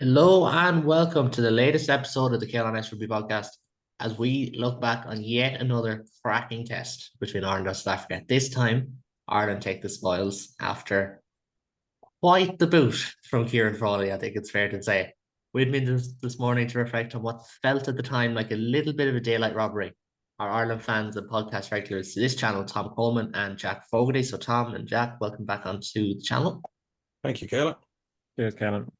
Hello and welcome to the latest episode of the Ciarán Rugby podcast as we look back on yet another cracking test between Ireland and South Africa. This time, Ireland take the spoils after quite the boot from Ciarán Frawley, I think it's fair to say. We'd been this morning to reflect on what felt at the time like a little bit of a daylight robbery. Our Ireland fans and podcast regulars to this channel, Tom Coleman and Jack Fogarty. So Tom and Jack, welcome back onto the channel. Thank you, Kayla. Cheers, Canon.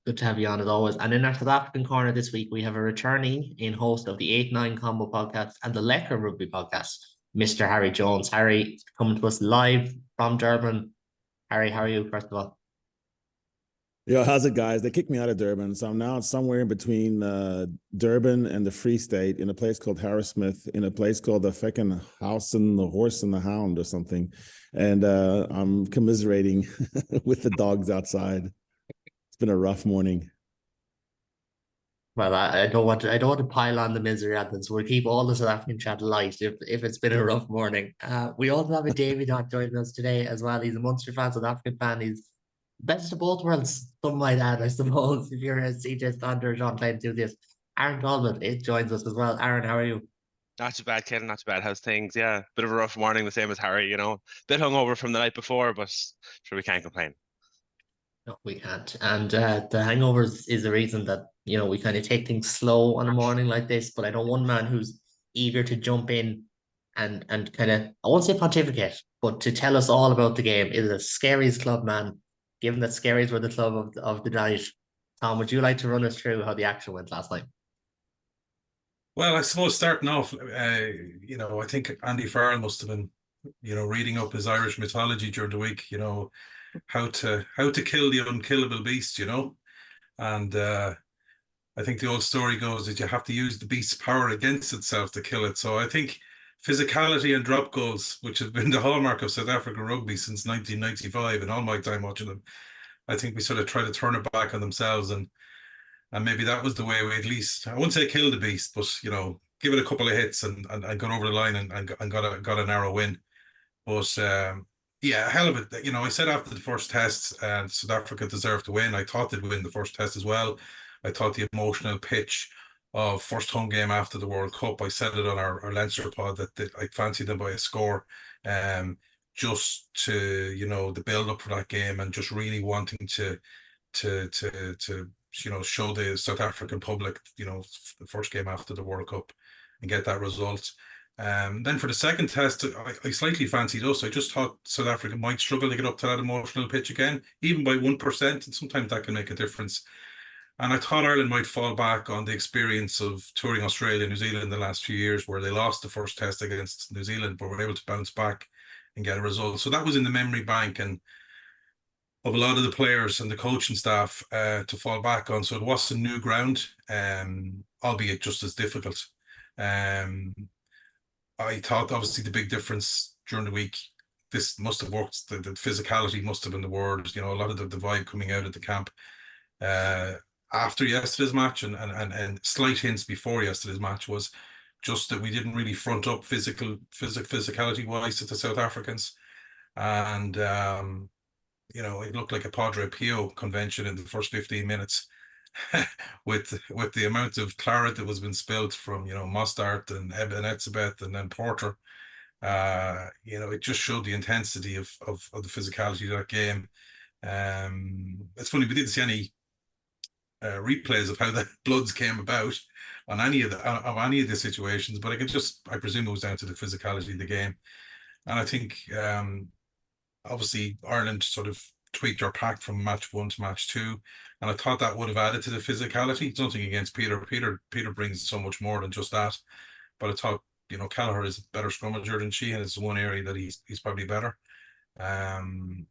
Good to have you on as always. And in our South African corner this week, we have a returning in host of the 8-9 Combo podcast and the Lecker Rugby podcast, Mr. Harry Jones. Harry, coming to us live from Durban. Harry, how are you, first of all? Yo, how's it, guys? They kicked me out of Durban, so I'm now somewhere in between Durban and the Free State in a place called Harrismith, in a place called the feckin' House and the Horse and the Hound or something. And I'm commiserating with the dogs outside. Been a rough morning. Well, I don't want to pile on the misery at them, so we'll keep all the South African chat light if it's been a rough morning. We also have a David on joining us today as well. He's a Munster fan, South African fan. He's best of both worlds, something like that, I suppose. If you're a CJ Stander, John Clay enthusiast, Aaron Talbot, it joins us as well. Aaron, how are you? Not too bad, Ken. Not too bad. How's things? Yeah, bit of a rough morning, the same as Harry. Bit hungover from the night before, but sure we can't complain. No, we can't. And the hangovers is the reason that, we kind of take things slow on a morning like this. But I know one man who's eager to jump in and kind of, I won't say pontificate, but to tell us all about the game is a Scaries club man, given that Scaries were the club of the night. Tom, would you like to run us through how the action went last night? Well, I suppose starting off, I think Andy Farrell must have been, reading up his Irish mythology during the week, how to kill the unkillable beast, and I think the old story goes that you have to use the beast's power against itself to kill it. So I think physicality and drop goals, which have been the hallmark of South African rugby since 1995 and all my time watching them, I think we sort of try to turn it back on themselves, and maybe that was the way we, at least, I wouldn't say kill the beast, but give it a couple of hits and got over the line and got a narrow win. But yeah, hell of it. I said after the first test, South Africa deserved to win. I thought they'd win the first test as well. I thought the emotional pitch of first home game after the World Cup, I said it on our Leinster pod that I fancied them by a score. Just to, the build up for that game and just really wanting to show the South African public, the first game after the World Cup and get that result. Then for the second test, I slightly fancied us. I just thought South Africa might struggle to get up to that emotional pitch again, even by 1%, and sometimes that can make a difference. And I thought Ireland might fall back on the experience of touring Australia and New Zealand in the last few years, where they lost the first test against New Zealand, but were able to bounce back and get a result. So that was in the memory bank and of a lot of the players and the coaching staff to fall back on. So it was some new ground, albeit just as difficult. I thought obviously the big difference during the week, this must have worked. The physicality must have been the word. A lot of the vibe coming out of the camp after yesterday's match and slight hints before yesterday's match was just that we didn't really front up physicality wise to the South Africans, and it looked like a Padre Pio convention in the first 15 minutes. with the amount of claret that was been spilled from Mostart and Etzebeth and then Porter, it just showed the intensity of the physicality of that game. It's funny, we didn't see any replays of how the bloods came about on any of the situations, but I presume it was down to the physicality of the game. And I think obviously Ireland sort of tweaked our pack from match 1 to match 2, and I thought that would have added to the physicality. It's nothing against Peter. Peter brings so much more than just that, but I thought Kelleher is a better scrummager than she, and it's one area that he's probably better. And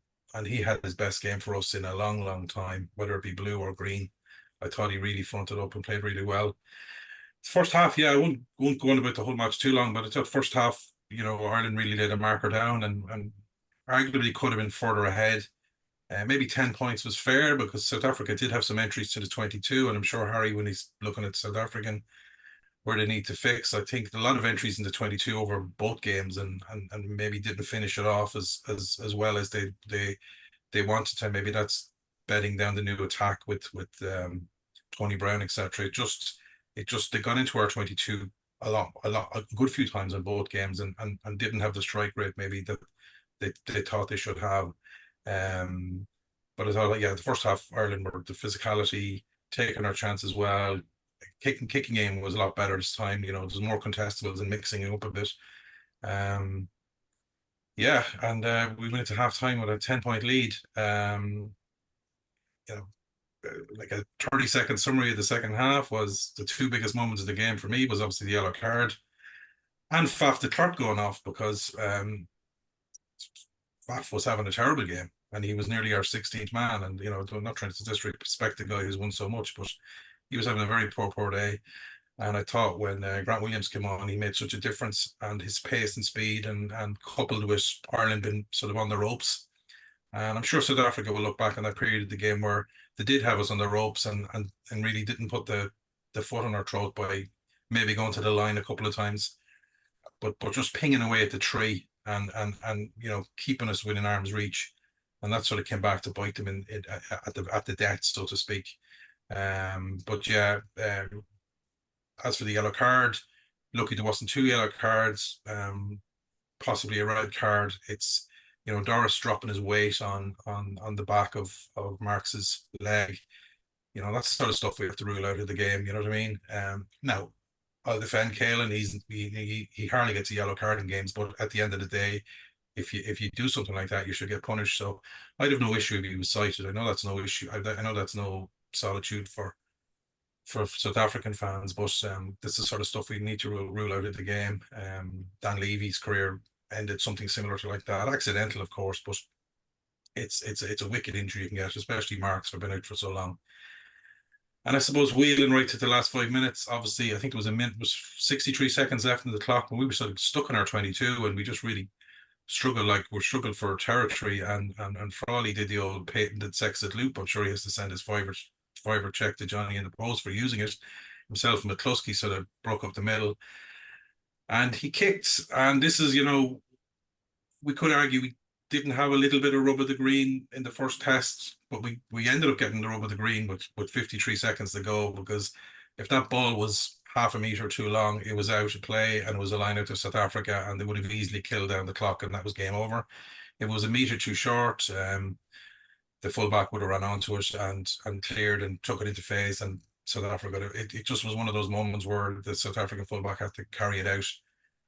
he had his best game for us in a long time, whether it be blue or green. I thought he really fronted up and played really well. First half, yeah, I won't go on about the whole match too long, but I thought first half, Ireland really laid a marker down and arguably could have been further ahead. Maybe 10 points was fair because South Africa did have some entries to the 22, and I'm sure Harry, when he's looking at South African, where they need to fix, I think a lot of entries in the 22 over both games and maybe didn't finish it off as well as they wanted to. Maybe that's bedding down the new attack with Tony Brown, etc. They got into our 22 a good few times in both games, and didn't have the strike rate maybe that they thought they should have. But I thought, yeah, the first half Ireland were the physicality, taking our chances well. Kicking game was a lot better this time. There's more contestables and mixing it up a bit. Yeah, and we went into half time with a 10-point lead. Like a 30-second summary of the second half was the two biggest moments of the game for me was obviously the yellow card and Faf de Klerk going off, because Faf was having a terrible game and he was nearly our 16th man. And, I'm not trying to disrespect the guy who's won so much, but he was having a very poor day. And I thought when Grant Williams came on, he made such a difference, and his pace and speed and coupled with Ireland being sort of on the ropes. And I'm sure South Africa will look back on that period of the game where they did have us on the ropes and really didn't put the foot on our throat by maybe going to the line a couple of times, but just pinging away at the tree and keeping us within arm's reach. And that sort of came back to bite them at the death, so to speak. But yeah, as for the yellow card, lucky there wasn't two yellow cards, possibly a red card. It's Doris dropping his weight on the back of Marx's leg. That's the sort of stuff we have to rule out of the game. You know what I mean? Now, I'll defend Caelan. He hardly gets a yellow card in games, but at the end of the day, if you do something like that, you should get punished. So I'd have no issue if he was cited. I know that's no issue. I know that's no solitude for South African fans, but this is the sort of stuff we need to rule out of the game. Dan Levy's career ended something similar to like that, accidental of course, but it's a wicked injury you can get, especially Marks for being out for so long. And I suppose wheeling right to the last 5 minutes, obviously I think it was 63 seconds left in the clock, and we were sort of stuck in our 22, and we just really struggled for territory, and Frawley did the old patented sexted loop. I'm sure he has to send his fiver check to Johnny in the post for using it. Himself and McCluskey sort of broke up the middle, and he kicked. And this is, we could argue we didn't have a little bit of rub of the green in the first test, but we ended up getting the rub of the green with 53 seconds to go, because if that ball was half a metre too long, it was out of play and it was a line out to South Africa, and they would have easily killed down the clock, and that was game over. If it was a metre too short, the fullback would have run onto it and cleared and took it into phase, and South Africa, it just was one of those moments where the South African fullback had to carry it out,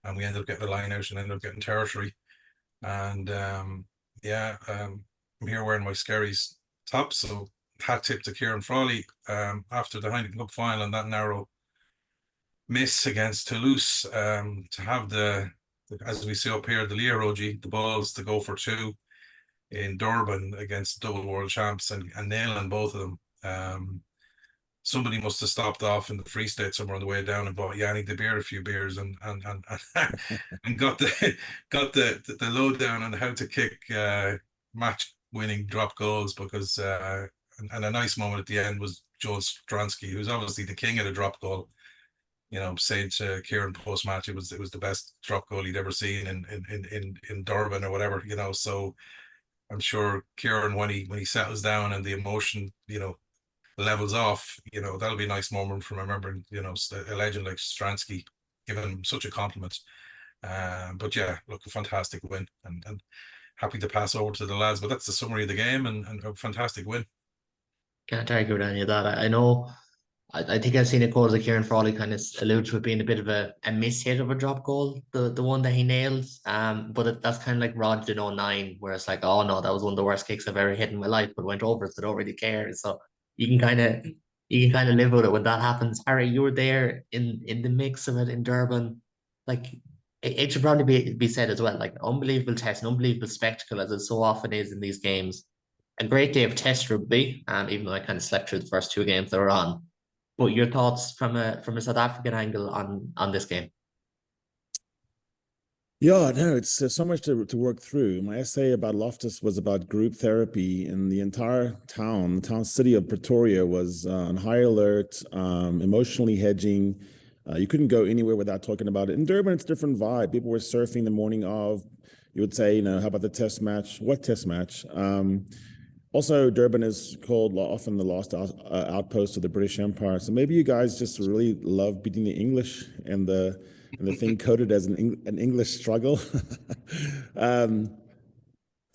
and we ended up getting the line out and ended up getting territory. And I'm here wearing my Skerries top, so hat tip to Ciarán Frawley after the Heineken Cup final and that narrow miss against Toulouse, to have the as we see up here, the Le Roux, the balls to go for two in Durban against double world champs and nailing both of them. Somebody must have stopped off in the Free State somewhere on the way down and bought Yannick de Beer a few beers and got the lowdown on how to kick match winning drop goals, because and a nice moment at the end was Joel Stransky, who's obviously the king of the drop goal, saying to Ciarán post match it was the best drop goal he'd ever seen in Durban or whatever, so I'm sure Ciarán, when he settles down and the emotion, levels off, that'll be a nice moment from remembering, a legend like Stransky giving him such a compliment. But yeah, look, a fantastic win, and happy to pass over to the lads, but that's the summary of the game, and a fantastic win. Can't argue with any of that. I know, I think I've seen it quote that Ciarán Frawley kind of allude to it being a bit of a miss hit of a drop goal, the one that he nails. But that's kind of like Rog in 09, where it's like, oh no, that was one of the worst kicks I've ever hit in my life, but went over, so I don't really care. So you can kind of live with it when that happens. Harry, you were there in the mix of it in Durban. Like, it should probably be said as well, like, unbelievable test, an unbelievable spectacle, as it so often is in these games. A great day of test rugby, even though I kind of slept through the first two games that were on. But your thoughts from a South African angle on this game? Yeah, no, it's so much to work through. My essay about Loftus was about group therapy, and the entire town city of Pretoria was on high alert, emotionally hedging. You couldn't go anywhere without talking about it. In Durban, it's a different vibe. People were surfing the morning of. You would say, how about the test match? What test match? Also, Durban is called often the last outpost of the British Empire. So maybe you guys just really love beating the English, and the thing coded as an English struggle.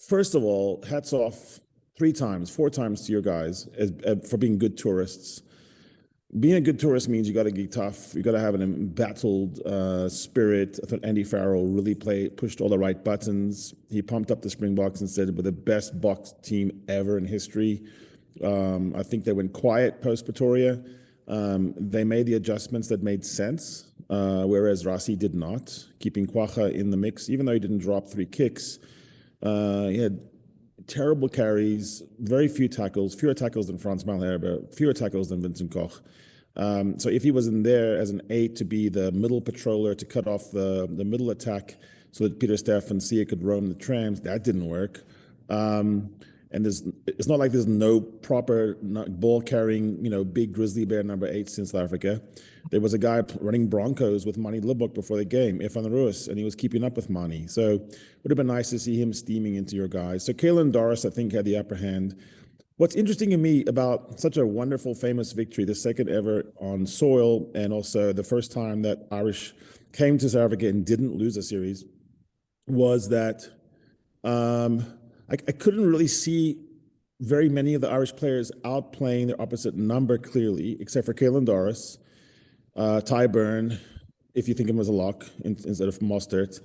First of all, hats off 4 times to your guys for being good tourists. Being a good tourist means you got to be tough. You got to have an embattled spirit. I thought Andy Farrell really pushed all the right buttons. He pumped up the Springboks and said, we're the best box team ever in history. I think they went quiet post Pretoria. They made the adjustments that made sense, whereas Rassie did not, keeping Kwagga in the mix, even though he didn't drop 3 kicks. He had terrible carries, very few tackles, fewer tackles than Frans Malherbe, fewer tackles than Vincent Koch. So if he was in there as an 8 to be the middle patroller to cut off the middle attack so that Peter Steff and Sia could roam the trams, that didn't work. And it's not like there's no proper ball carrying, big grizzly bear number 8 in South Africa. There was a guy running Broncos with Mani Libbok before the game, Efan Roos, and he was keeping up with Mani. So it would have been nice to see him steaming into your guys. So Caelan Doris, I think, had the upper hand. What's interesting to me about such a wonderful, famous victory, the second ever on soil, and also the first time that Irish came to South Africa and didn't lose a series, was that I couldn't really see very many of the Irish players outplaying their opposite number clearly, except for Caelan Doris, Ty Byrne, if you think of him as a lock instead of Mostert.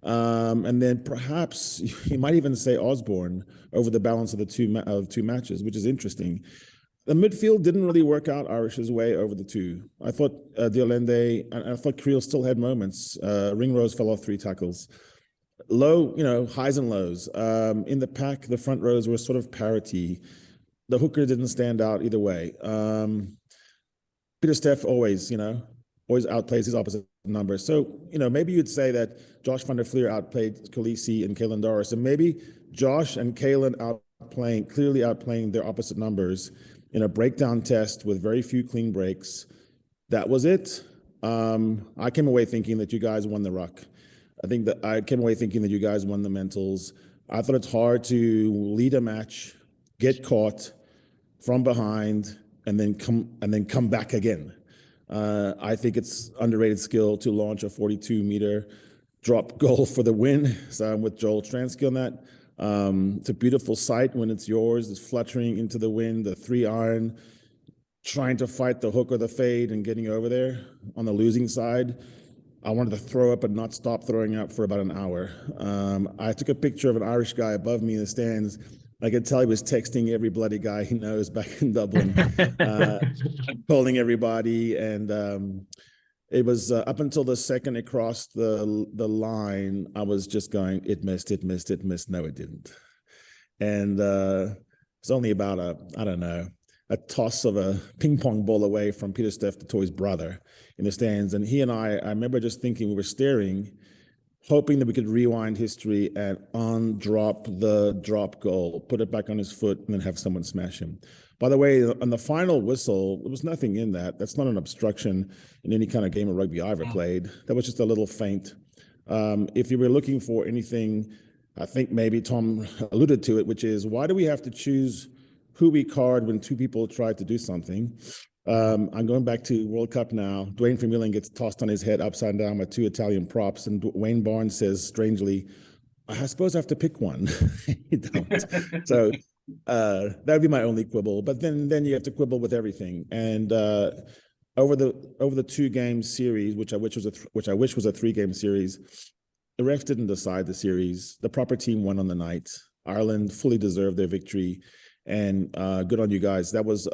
And then perhaps you might even say Osborne over the balance of the two matches, which is interesting. The midfield didn't really work out Irish's way over the two. I thought Diolende, and I thought Creel still had moments. Ringrose fell off 3 tackles. Low, highs and lows. In the pack, the front rows were sort of parity. The hooker didn't stand out either way. Peter Steff always outplays his opposite number. So, maybe you'd say that Josh van der Fleer outplayed Khaleesi and Caelan Doris, and maybe Josh and Caelan clearly outplaying their opposite numbers in a breakdown test with very few clean breaks. That was it. I came away thinking that you guys won the ruck. I came away thinking that you guys won the mentals. I thought it's hard to lead a match, get caught from behind, and then come back again. I think it's underrated skill to launch a 42-meter drop goal for the win. So I'm with Joel Transky on that. It's a beautiful sight when it's yours. It's fluttering into the wind, the 3-iron, trying to fight the hook or the fade and getting over there on the losing side. I wanted to throw up and not stop throwing up for about an hour. I took a picture of an Irish guy above me in the stands. I could tell he was texting every bloody guy he knows back in Dublin, calling everybody. And it was up until the second it crossed the line, I was just going, it missed. No, it didn't. And it's only about a toss of a ping pong ball away from Peter Steff to Toy's brother in the stands. And he and I remember just thinking, we were staring, hoping that we could rewind history and undrop the drop goal, put it back on his foot, and then have someone smash him. By the way, on the final whistle, there was nothing in that. That's not an obstruction in any kind of game of rugby I ever played. That was just a little feint. If you were looking for anything, I think maybe Tom alluded to it, which is, why do we have to choose who we card when 2 people try to do something? I'm going back to World Cup now. Dwayne Vermeulen gets tossed on his head upside down with 2 Italian props, and Wayne Barnes says strangely, I suppose I have to pick one. You don't. So that would be my only quibble. But then you have to quibble with everything. And over the 2-game series, which I wish was a 3-game series, the refs didn't decide the series. The proper team won on the night. Ireland fully deserved their victory. And good on you guys. That was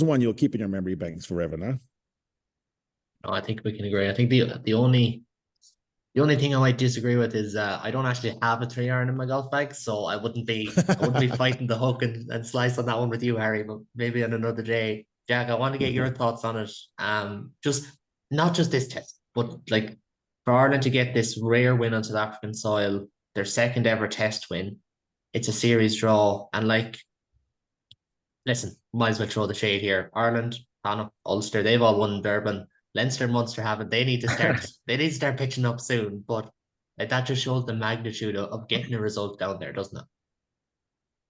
one you'll keep in your memory banks forever, no? No, I think we can agree. I think the only thing I might disagree with is I don't actually have a 3-iron in my golf bag, so I wouldn't be fighting the hook and slice on that one with you, Harry. But maybe on another day, Jack. I want to get your thoughts on it. Just not just this test, but like for Ireland to get this rare win on South African soil, their second ever test win. It's a series draw, and listen, might as well throw the shade here. Ireland, Connacht, Ulster, they've all won Durban. Leinster and Munster haven't. They need to start pitching up soon. But that just shows the magnitude of getting a result down there, doesn't it?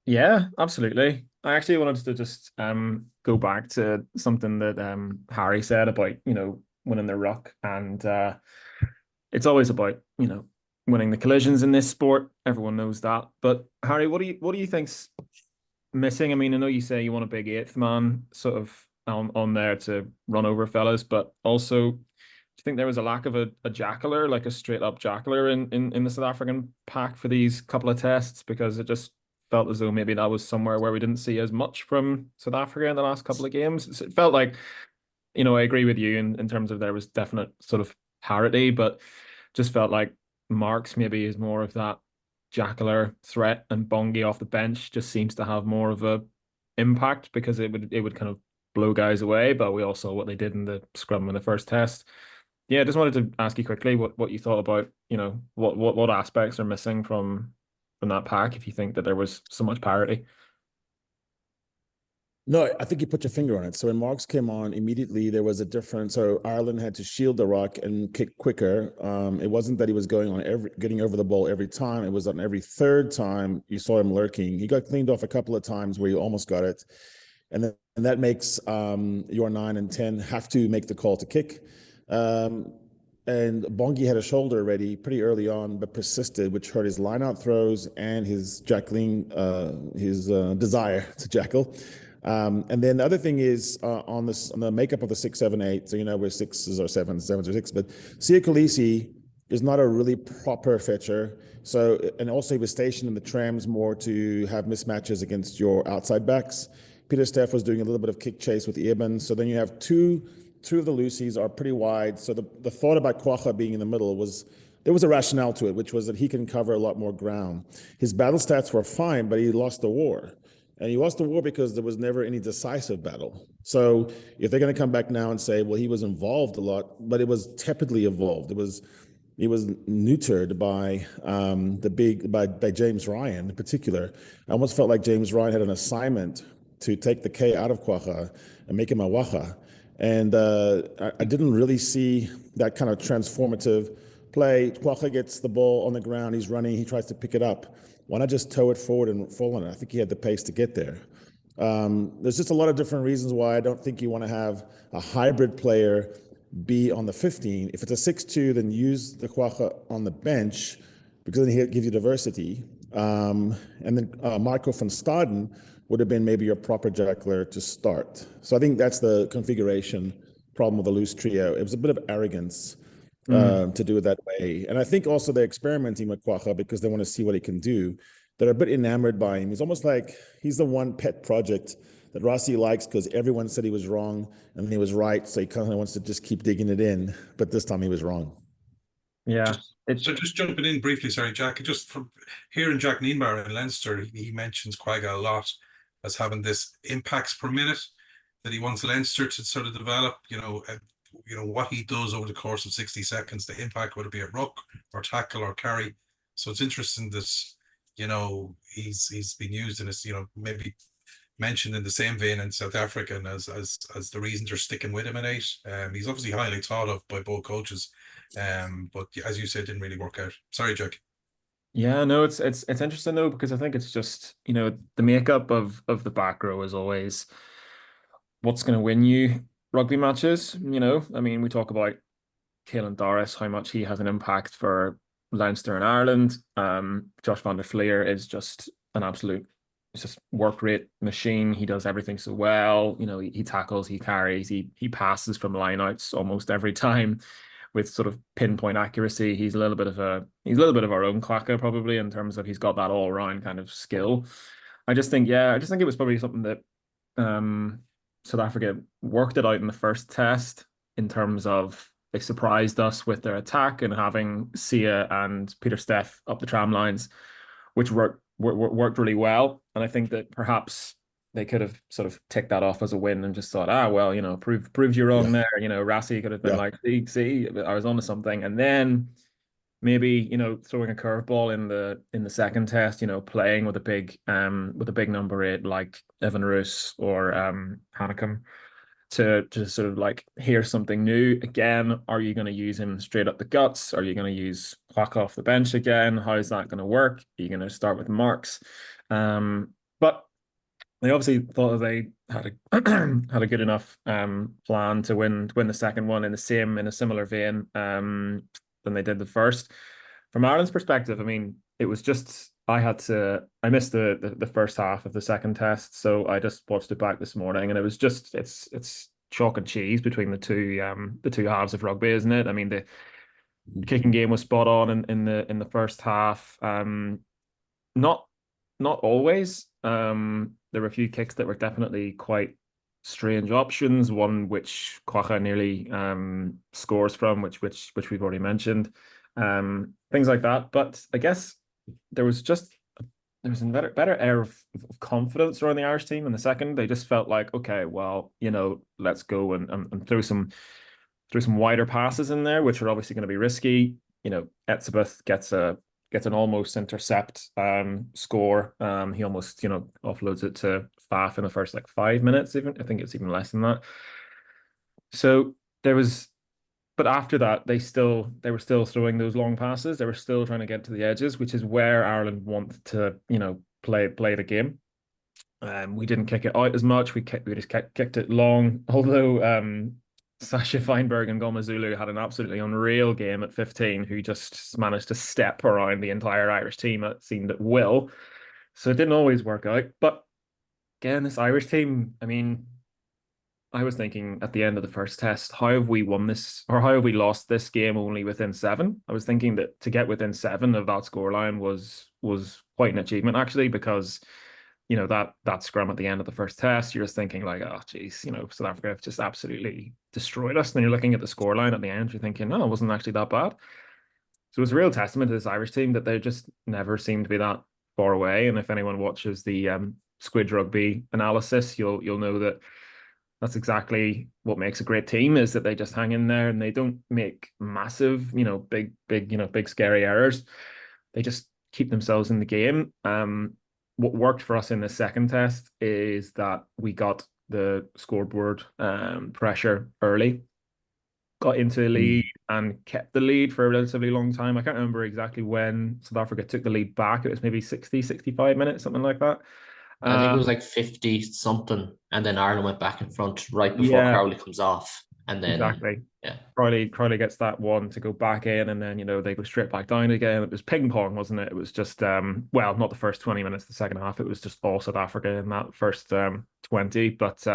Yeah, absolutely. I actually wanted to just go back to something that Harry said about, winning the ruck. And it's always about, winning the collisions in this sport. Everyone knows that. But Harry, what do you think's missing? I mean, I know you say you want a big eighth man sort of on there to run over fellas, but also, do you think there was a lack of a jackler, like a straight up jackler in the South African pack for these couple of tests? Because it just felt as though maybe that was somewhere where we didn't see as much from South Africa in the last couple of games. It felt like, I agree with you in terms of there was definite sort of parity, but just felt like Marks maybe is more of that jackler threat, and Bongi off the bench just seems to have more of a impact because it would kind of blow guys away. But we all saw what they did in the scrum in the first test. Yeah, just wanted to ask you quickly what you thought about, what aspects are missing from that pack if you think that there was so much parity. No, I think you put your finger on it. So when Marks came on, immediately there was a difference. So Ireland had to shield the ruck and kick quicker. It wasn't that he was getting over the ball every time. It was on every third time you saw him lurking. He got cleaned off a couple of times where he almost got it. And that makes your 9 and 10 have to make the call to kick. And Bongi had a shoulder ready pretty early on, but persisted, which hurt his line-out throws and his jackling, his desire to jackal. And then the other thing is on the makeup of the 6, 7, 8. So we're 6s or 7s, 7s or 6. But Siya Kolisi is not a really proper fetcher. So, and also he was stationed in the trams more to have mismatches against your outside backs. Peter Steff was doing a little bit of kick chase with Eben. So then you have two of the Lucies are pretty wide. So the thought about Kwagga being in the middle there was a rationale to it, which was that he can cover a lot more ground. His battle stats were fine, but he lost the war. And he lost the war because there was never any decisive battle. So if they're going to come back now and say, well, he was involved a lot, but it was tepidly involved. He was neutered by James Ryan in particular. I almost felt like James Ryan had an assignment to take the K out of Kwagga and make him a Wacha. And I didn't really see that kind of transformative play. Kwagga gets the ball on the ground, he's running, he tries to pick it up. Why not just tow it forward and fall on it? I think he had the pace to get there. There's just a lot of different reasons why I don't think you want to have a hybrid player be on the 15. If it's a 6-2, then use the Kwagga on the bench because then he'll give you diversity. And then Marco van Staden would have been maybe your proper jackler to start. So I think that's the configuration problem with the loose trio. It was a bit of arrogance to do it that way. And I think also they're experimenting with Kwagga because they want to see what he can do. They're a bit enamored by him. He's almost like he's the one pet project that Rossi likes because everyone said he was wrong and he was right. So he kind of wants to just keep digging it in. But this time he was wrong. Yeah. So just jumping in briefly, sorry, Jack, just from hearing Jack Nienbar in Leinster, he mentions Kwagga a lot as having this impacts per minute that he wants Leinster to sort of develop, what he does over the course of 60 seconds, the impact, whether it be a ruck or tackle or carry. So it's interesting that, he's been used in this, maybe mentioned in the same vein in South Africa and as the reasons are sticking with him in 8. He's obviously highly thought of by both coaches. But as you said, didn't really work out. Sorry, Jack. Yeah, no, it's interesting though, because I think it's just, the makeup of the back row is always what's going to win you rugby matches. I mean, we talk about Caelan Doris, how much he has an impact for Leinster and Ireland. Josh van der Fleer is just an absolute, it's just work rate machine. He does everything so well. He tackles, he carries, he passes from lineouts almost every time with sort of pinpoint accuracy. He's a little bit of our own Kwagga probably in terms of he's got that all round kind of skill. I just think it was probably something that South Africa worked it out in the first test in terms of they surprised us with their attack and having Sia and Peter Steff up the tram lines, which worked really well. And I think that perhaps they could have sort of ticked that off as a win and just thought, proved you wrong there. Rassi could have been like, see, I was onto something. And then maybe, throwing a curveball in the second test, playing with a big number 8 like Evan Roos or Hanekom to sort of like hear something new again. Are you going to use him straight up the guts? Are you going to use Kwagga off the bench again? How is that going to work? Are you going to start with Marks? they obviously thought that they had a had a good enough plan to win the second one in a similar vein than they did the first. From Ireland's perspective, I mean, it was just I missed the first half of the second test, so I just watched it back this morning, and it was just it's chalk and cheese between the two halves of rugby, isn't it? I mean, the kicking game was spot on in the first half. Not not always. There were a few kicks that were definitely quite strange options. One which Quagga nearly scores from, which we've already mentioned. Things like that. But I guess there was just there was a better air of confidence around the Irish team in the second. They just felt like, okay, well, let's go and throw some wider passes in there, which are obviously going to be risky. Etzebeth gets an almost intercept score. He almost, offloads it to Faf in the first 5 minutes, even. I think it's even less than that. So but after that, they were still throwing those long passes. They were still trying to get to the edges, which is where Ireland want to, play the game. We didn't kick it out as much. We just kicked it long. Although Sasha Feinberg and Goma Zulu had an absolutely unreal game at 15, who just managed to step around the entire Irish team, it seemed, at will. So it didn't always work out. But again, this Irish team, I mean, I was thinking at the end of the first test, how have we won this, or how have we lost this game only within 7? I was thinking that to get within 7 of that scoreline was quite an achievement, actually, because that scrum at the end of the first test, you're just thinking like, oh geez, South Africa have just absolutely destroyed us. And then you're looking at the scoreline at the end, you're thinking, no, it wasn't actually that bad. So it's a real testament to this Irish team that they just never seem to be that far away. And if anyone watches the Squid Rugby analysis, you'll know that that's exactly what makes a great team, is that they just hang in there and they don't make massive, big scary errors. They just keep themselves in the game. What worked for us in the second test is that we got the scoreboard pressure early, got into the lead and kept the lead for a relatively long time. I can't remember exactly when South Africa took the lead back. It was maybe 60, 65 minutes, something like that. I think it was 50 something, and then Ireland went back in front right before Yeah, Crowley comes off. And then exactly. Yeah. Crowley gets that one to go back in, and then they go straight back down again. It was ping pong, wasn't it? It was just well, not the first 20 minutes, the second half. It was just all South Africa in that first 20. But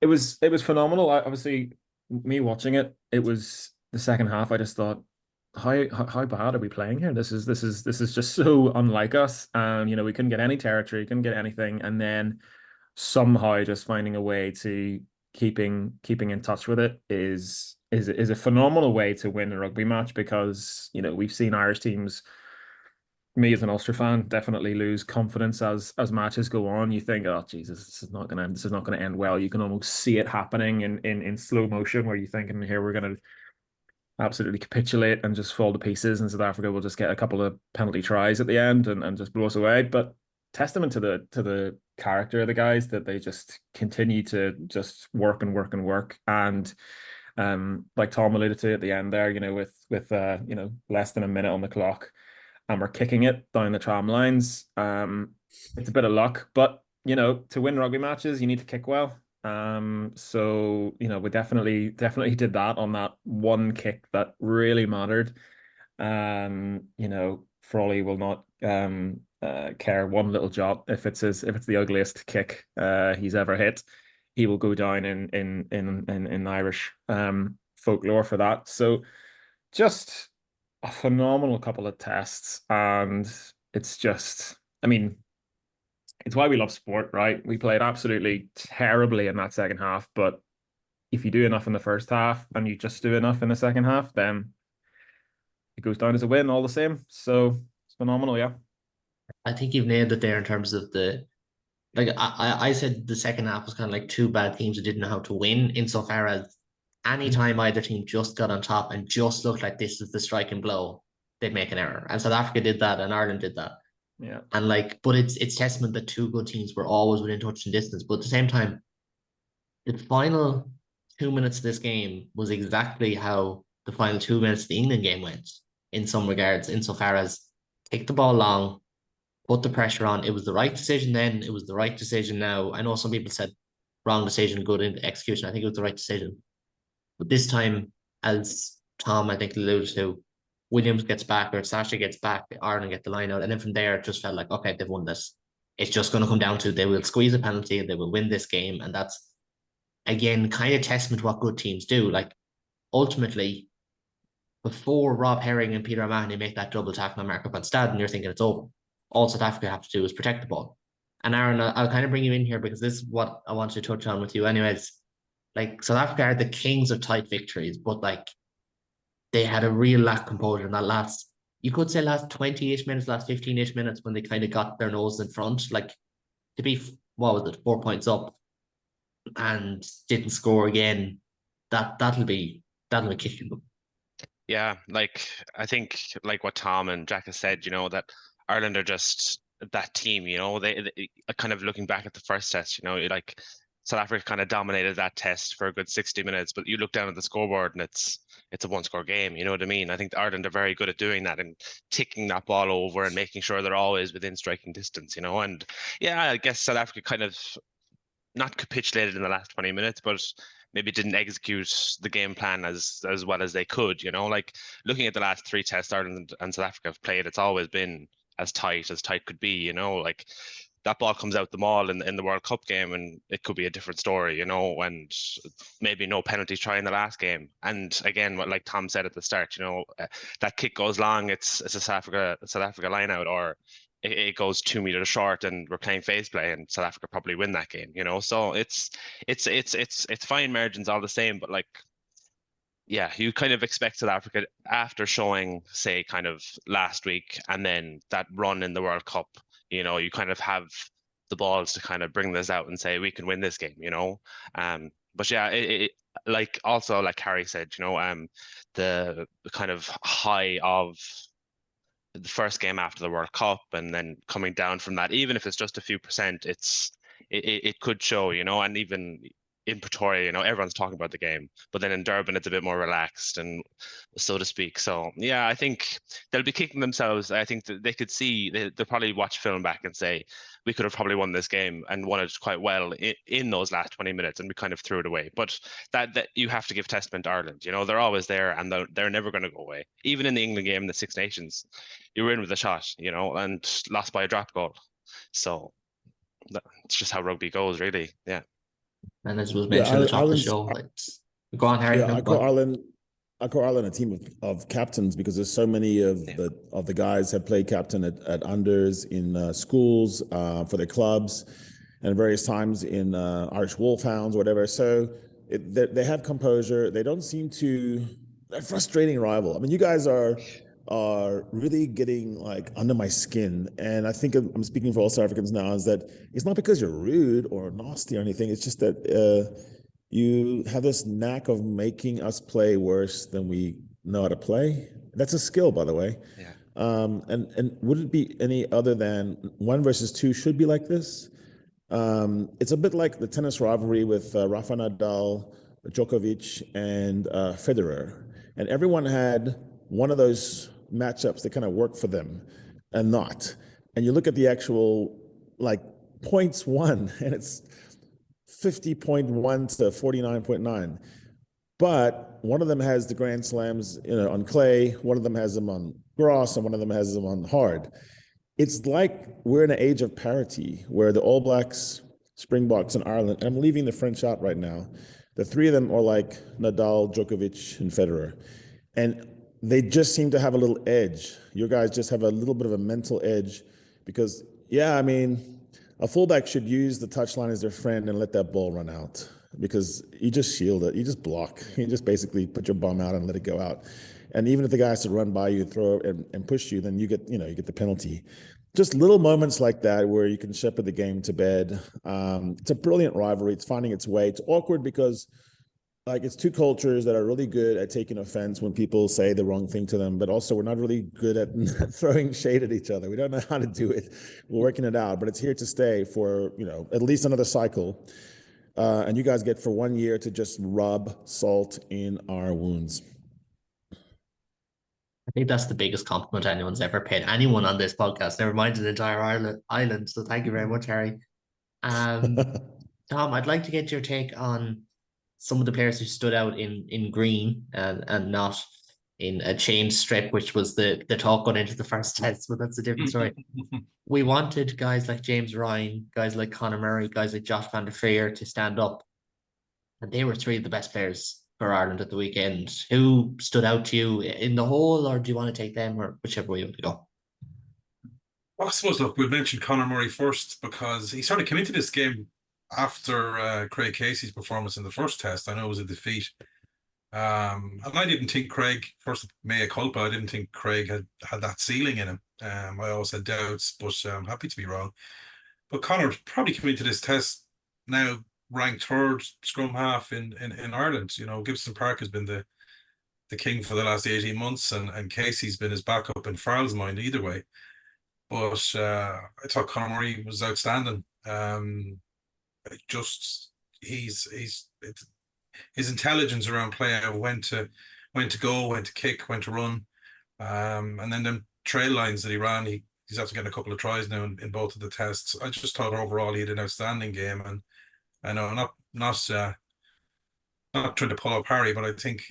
it was phenomenal. Obviously, me watching it, it was the second half. I just thought, how bad are we playing here? This is just so unlike us. We couldn't get any territory, couldn't get anything, and then somehow just finding a way to keeping in touch with it is a phenomenal way to win a rugby match, because we've seen Irish teams, me as an Ulster fan, definitely lose confidence as matches go on. You think, oh Jesus, this is not gonna end well. You can almost see it happening in slow motion, where you think, and here we're gonna absolutely capitulate and just fall to pieces, and South Africa will just get a couple of penalty tries at the end and just blow us away. But testament to the character of the guys, that they just continue to just work and work and work. And like Tom alluded to at the end there, with less than a minute on the clock, and we're kicking it down the tram lines. It's a bit of luck, but to win rugby matches, you need to kick well. So we definitely did that on that one kick that really mattered. Frawley will not care one little jot if it's the ugliest kick he's ever hit. He will go down in Irish folklore for that. So just a phenomenal couple of tests, and it's just, I mean, it's why we love sport, right? We played absolutely terribly in that second half, but if you do enough in the first half and you just do enough in the second half, then it goes down as a win all the same. So it's phenomenal, yeah. I think you've nailed it there in terms of I said the second half was kind of like two bad teams that didn't know how to win, insofar as anytime either team just got on top and just looked like this is the striking blow, they'd make an error. And South Africa did that, and Ireland did that. Yeah. And but it's testament that two good teams were always within touch and distance. But at the same time, the final 2 minutes of this game was exactly how the final 2 minutes of the England game went, in some regards, insofar as kick the ball long, put the pressure on. It was the right decision then. It was the right decision now. I know some people said wrong decision, good in execution. I think it was the right decision. But this time, as Tom, I think, alluded to, Williams gets back or Sasha gets back, Ireland get the line out. And then from there, it just felt like, okay, they've won this. It's just going to come down to they will squeeze a penalty and they will win this game. And that's, again, kind of testament to what good teams do. Like, ultimately, before Rob Herring and Peter O'Mahony make that double tackle on Marco van Staden, you're thinking it's over. All South Africa have to do is protect the ball. And Aaron, I'll kind of bring you in here because this is what I want to touch on with you anyways. Like, South Africa are the kings of tight victories, but like they had a real lack of composure in that last, you could say last 20-ish minutes, last 15-ish minutes when they kind of got their nose in front. Like, to be, what was it, 4 points up and didn't score again, that'll be kicking them. Yeah, like I think like what Tom and Jack has said, that Ireland are just that team, they kind of looking back at the first test, like South Africa kind of dominated that test for a good 60 minutes, but you look down at the scoreboard and it's a one-score game, you know what I mean? I think Ireland are very good at doing that and ticking that ball over and making sure they're always within striking distance, and yeah, I guess South Africa kind of not capitulated in the last 20 minutes, but maybe didn't execute the game plan as well as they could, like looking at the last 3 tests Ireland and South Africa have played, it's always been as tight could be, like that ball comes out the maul in the World Cup game and it could be a different story, and maybe no penalty try in the last game. And again, what like Tom said at the start, that kick goes long, it's a South Africa line out, or it goes 2 meters short and we're playing phase play and South Africa probably win that game, so it's fine margins all the same, but like, yeah, you kind of expect South Africa after showing, say, kind of last week and then that run in the World Cup, you kind of have the balls to kind of bring this out and say we can win this game, but yeah, it like also like Harry said, the kind of high of the first game after the World Cup and then coming down from that, even if it's just a few percent, it could show, and even in Pretoria, everyone's talking about the game, but then in Durban it's a bit more relaxed and so to speak. So yeah, I think they'll be kicking themselves. I think that they could see, they'll probably watch film back and say we could have probably won this game and won it quite well in those last 20 minutes and we kind of threw it away. But that you have to give testament to Ireland, they're always there and they're never going to go away. Even in the England game, the Six Nations, you were in with a shot, and lost by a drop goal. So it's just how rugby goes, really. Yeah. And as was mentioned at the top of the show, go on, Harry. Yeah, I call Ireland a team of captains because there's so many of the guys have played captain at unders in schools for their clubs and various times in Irish Wolfhounds, whatever. So they have composure. They don't seem to. They're a frustrating rival. I mean, you guys are really getting like under my skin. And I think I'm speaking for all South Africans now, is that it's not because you're rude or nasty or anything. It's just that you have this knack of making us play worse than we know how to play. That's a skill, by the way. Yeah. And would it be any other than 1 versus 2 should be like this? It's a bit like the tennis rivalry with Rafa Nadal, Djokovic, and Federer. And everyone had one of those matchups that kind of work for them and not. And you look at the actual like points won and it's 50.1 to 49.9. But one of them has the Grand Slams, on clay, one of them has them on grass, and one of them has them on hard. It's like we're in an age of parity where the All Blacks, Springboks, and Ireland, and I'm leaving the French out right now, the 3 of them are like Nadal, Djokovic, and Federer. And they just seem to have a little edge. You guys just have a little bit of a mental edge because, yeah, I mean, a fullback should use the touchline as their friend and let that ball run out because you just shield it. You just block. You just basically put your bum out and let it go out. And even if the guy has to run by you, throw and push you, then you get the penalty. Just little moments like that where you can shepherd the game to bed. It's a brilliant rivalry. It's finding its way. It's awkward because it's 2 cultures that are really good at taking offense when people say the wrong thing to them, but also we're not really good at throwing shade at each other. We don't know how to do it. We're working it out, but it's here to stay for, at least another cycle. And you guys get for 1 year to just rub salt in our wounds. I think that's the biggest compliment anyone's ever paid anyone on this podcast, never mind the entire island. So thank you very much, Harry. Tom, I'd like to get your take on some of the players who stood out in green and not in a chain strip, which was the talk going into the first test, but that's a different story. We wanted guys like James Ryan, guys like Conor Murray, guys like Josh van der Veer to stand up, and they were three of the best players for Ireland at the weekend. Who stood out to you in the whole, or do you want to take them, or whichever way you want to go? Well, I suppose, look, we mentioned Conor Murray first because he sort of came into this game after Craig Casey's performance in the first test. I know it was a defeat. And I didn't think Craig, first mea culpa, I didn't think Craig had that ceiling in him. I always had doubts, but I'm happy to be wrong. But Conor probably came into this test now ranked third scrum half in Ireland. You know, Gibson Park has been the king for the last 18 months, and Casey's been his backup in Farrell's mind either way. But I thought Conor Murray was outstanding. His intelligence around play, when to go, when to kick, when to run, and then them trail lines that he ran. He's after getting a couple of tries now in both of the tests. I just thought overall he had an outstanding game, and I know not trying to pull up Harry, but I think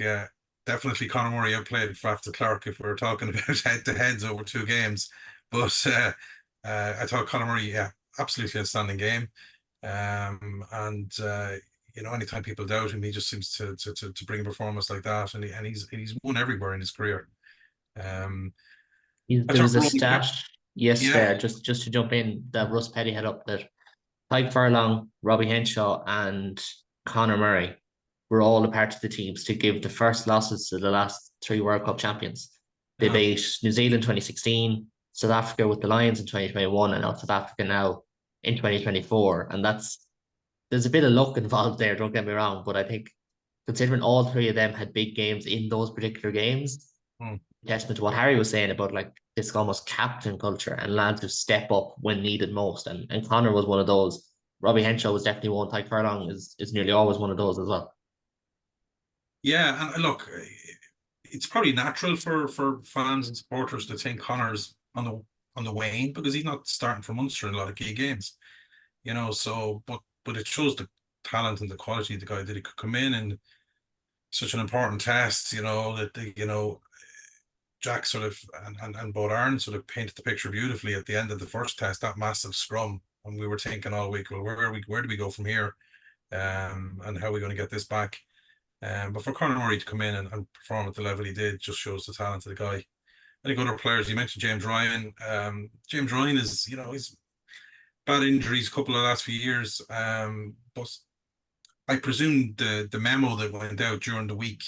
definitely Conor Murray outplayed Faf de Klerk if we're talking about head-to-heads over two games. But I thought Conor Murray, absolutely outstanding game. You know, anytime people doubt him, he just seems to bring a performance like that, and he's won everywhere in his career. There was a stat there, just to jump in, that Russ Petty had up, that Mike Furlong, Robbie Henshaw, and Conor Murray were all a part of the teams to give the first losses to the last three World Cup champions. They beat New Zealand 2016, South Africa with the Lions in 2021, and now South Africa now in 2024. And there's a bit of luck involved there, don't get me wrong, but I think considering all three of them had big games in those particular games, testament to what Harry was saying about like this almost captain culture and lads who step up when needed most. And Conor was one of those. Robbie Henshaw was definitely one. Tyke Furlong is nearly always one of those as well. Yeah, and look, it's probably natural for fans and supporters to think Conor's on the wane because he's not starting for Munster in a lot of key games, you know. So, but it shows the talent and the quality of the guy that he could come in such an important test, you know, that Jack sort of and both Aaron sort of painted the picture beautifully at the end of the first test, that massive scrum, and we were thinking all week, well, where do we go from here, and how are we going to get this back? But for Conor Murray to come in and perform at the level he did just shows the talent of the guy. I think other players, you mentioned James Ryan. James Ryan is, he's bad injuries a couple of last few years. But I presume the memo that went out during the week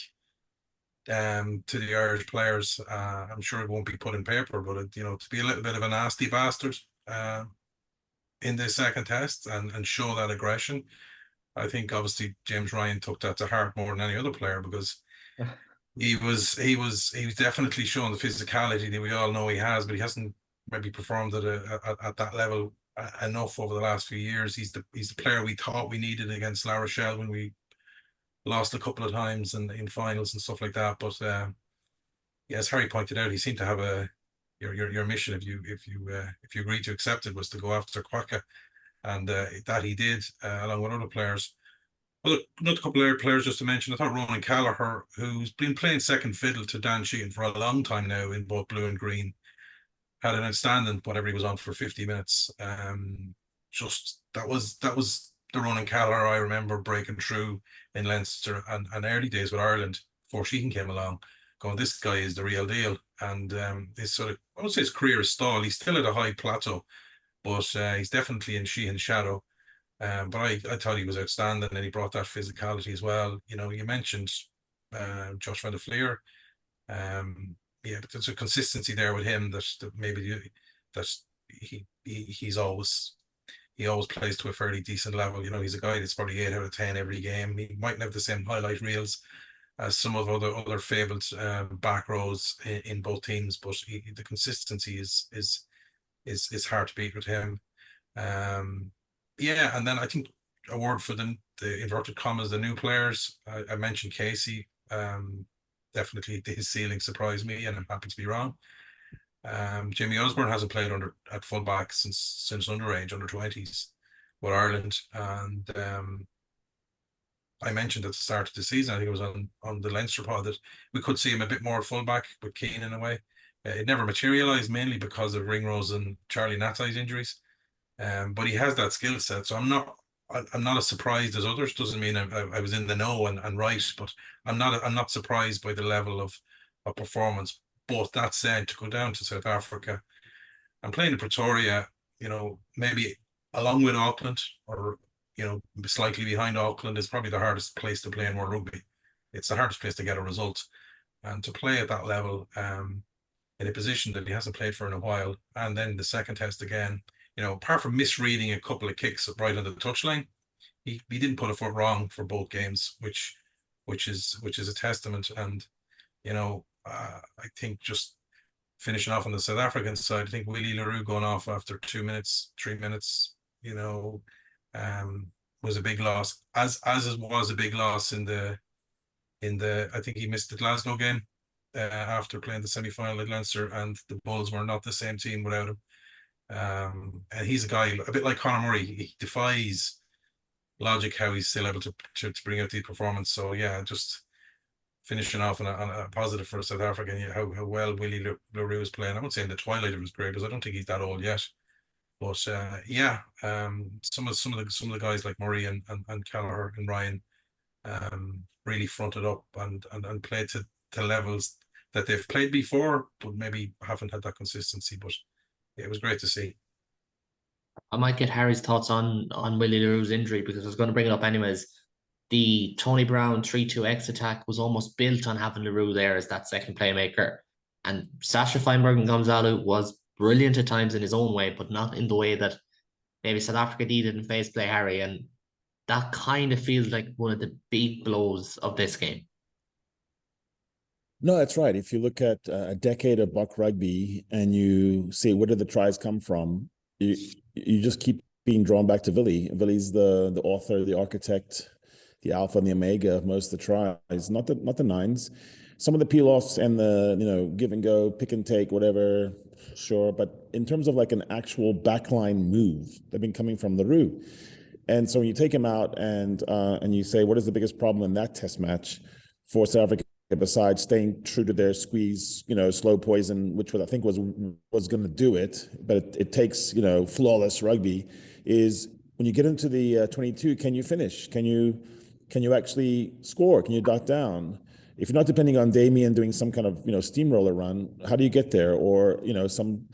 to the Irish players, I'm sure it won't be put in paper, but to be a little bit of a nasty bastard in the second test and show that aggression. I think obviously James Ryan took that to heart more than any other player because he was definitely showing the physicality that we all know he has, but he hasn't maybe performed at that level enough over the last few years. He's the player we thought we needed against La Rochelle when we lost a couple of times in finals and stuff like that. But as Harry pointed out, he seemed to have your mission, if you agreed to accept it, was to go after Quacca. And that he did, along with other players. Well, look, another couple of other players just to mention. I thought Ronan Callagher, who's been playing second fiddle to Dan Sheehan for a long time now in both blue and green, had an outstanding whatever he was on for 50 minutes. Just that was the Ronan Callagher I remember breaking through in Leinster and early days with Ireland before Sheehan came along. Going, this guy is the real deal. And his sort of, I won't say his career is stalled. He's still at a high plateau. But he's definitely in Sheehan's shadow. But I thought he was outstanding, and he brought that physicality as well. You mentioned Josh van der Veer. But there's a consistency there with him that maybe he always plays to a fairly decent level. He's a guy that's probably 8 out of 10 every game. He mightn't have the same highlight reels as some of other fabled back rows in both teams, but the consistency is hard to beat with him. And then I think a word for the inverted commas, the new players. I mentioned Casey. definitely his ceiling surprised me, and I'm happy to be wrong. Jamie Osborne hasn't played at fullback since underage, under 20s with Ireland, and I mentioned at the start of the season, I think it was on the Leinster pod, that we could see him a bit more fullback with Keane in a way. It never materialised, mainly because of Ringrose and Charlie Natsai's injuries. But he has that skill set, so I'm not as surprised as others. Doesn't mean I was in the know and right, but I'm not surprised by the level of performance. But that said, to go down to South Africa and playing in Pretoria, maybe along with Auckland, or slightly behind Auckland, is probably the hardest place to play in World Rugby. It's the hardest place to get a result, and to play at that level, in a position that he hasn't played for in a while, and then the second test again. Apart from misreading a couple of kicks right on the touchline, he didn't put a foot wrong for both games, which is a testament. And I think, just finishing off on the South African side, I think Willie Le Roux going off after 2 minutes, 3 minutes, was a big loss. As it was a big loss in the I think he missed the Glasgow game after playing the semi-final at Leinster, and the Bulls were not the same team without him. And he's a guy a bit like Conor Murray. He defies logic how he's still able to bring out the performance. So yeah, just finishing off on a positive for South Africa, and how well Willie Le Roux is playing. I won't say in the twilight of his career, because I don't think he's that old yet. But some of the guys like Murray and Kelleher and Ryan really fronted up and played to levels that they've played before, but maybe haven't had that consistency. But it was great to see. I might get Harry's thoughts on Willie Le Roux's injury, because I was going to bring it up anyways. The Tony Brown 3-2-X attack was almost built on having Le Roux there as that second playmaker. And Sasha Feinberg and Gonzalo was brilliant at times in his own way, but not in the way that maybe South Africa needed in face play, Harry. And that kind of feels like one of the big blows of this game. No, that's right. If you look at a decade of Buck rugby and you see where did the tries come from, you just keep being drawn back to Willie. Willie's the author, the architect, the alpha and the omega of most of the tries, not the nines. Some of the peel-offs and the give and go, pick and take, whatever, sure. But in terms of like an actual backline move, they've been coming from Le Roux. And so when you take him out and you say, what is the biggest problem in that test match for South Africa, besides staying true to their squeeze, slow poison, which I think was going to do it, but it takes, flawless rugby, is when you get into the 22, can you finish? Can you actually score? Can you dot down? If you're not depending on Damien doing some kind of, steamroller run, how do you get there? Or, some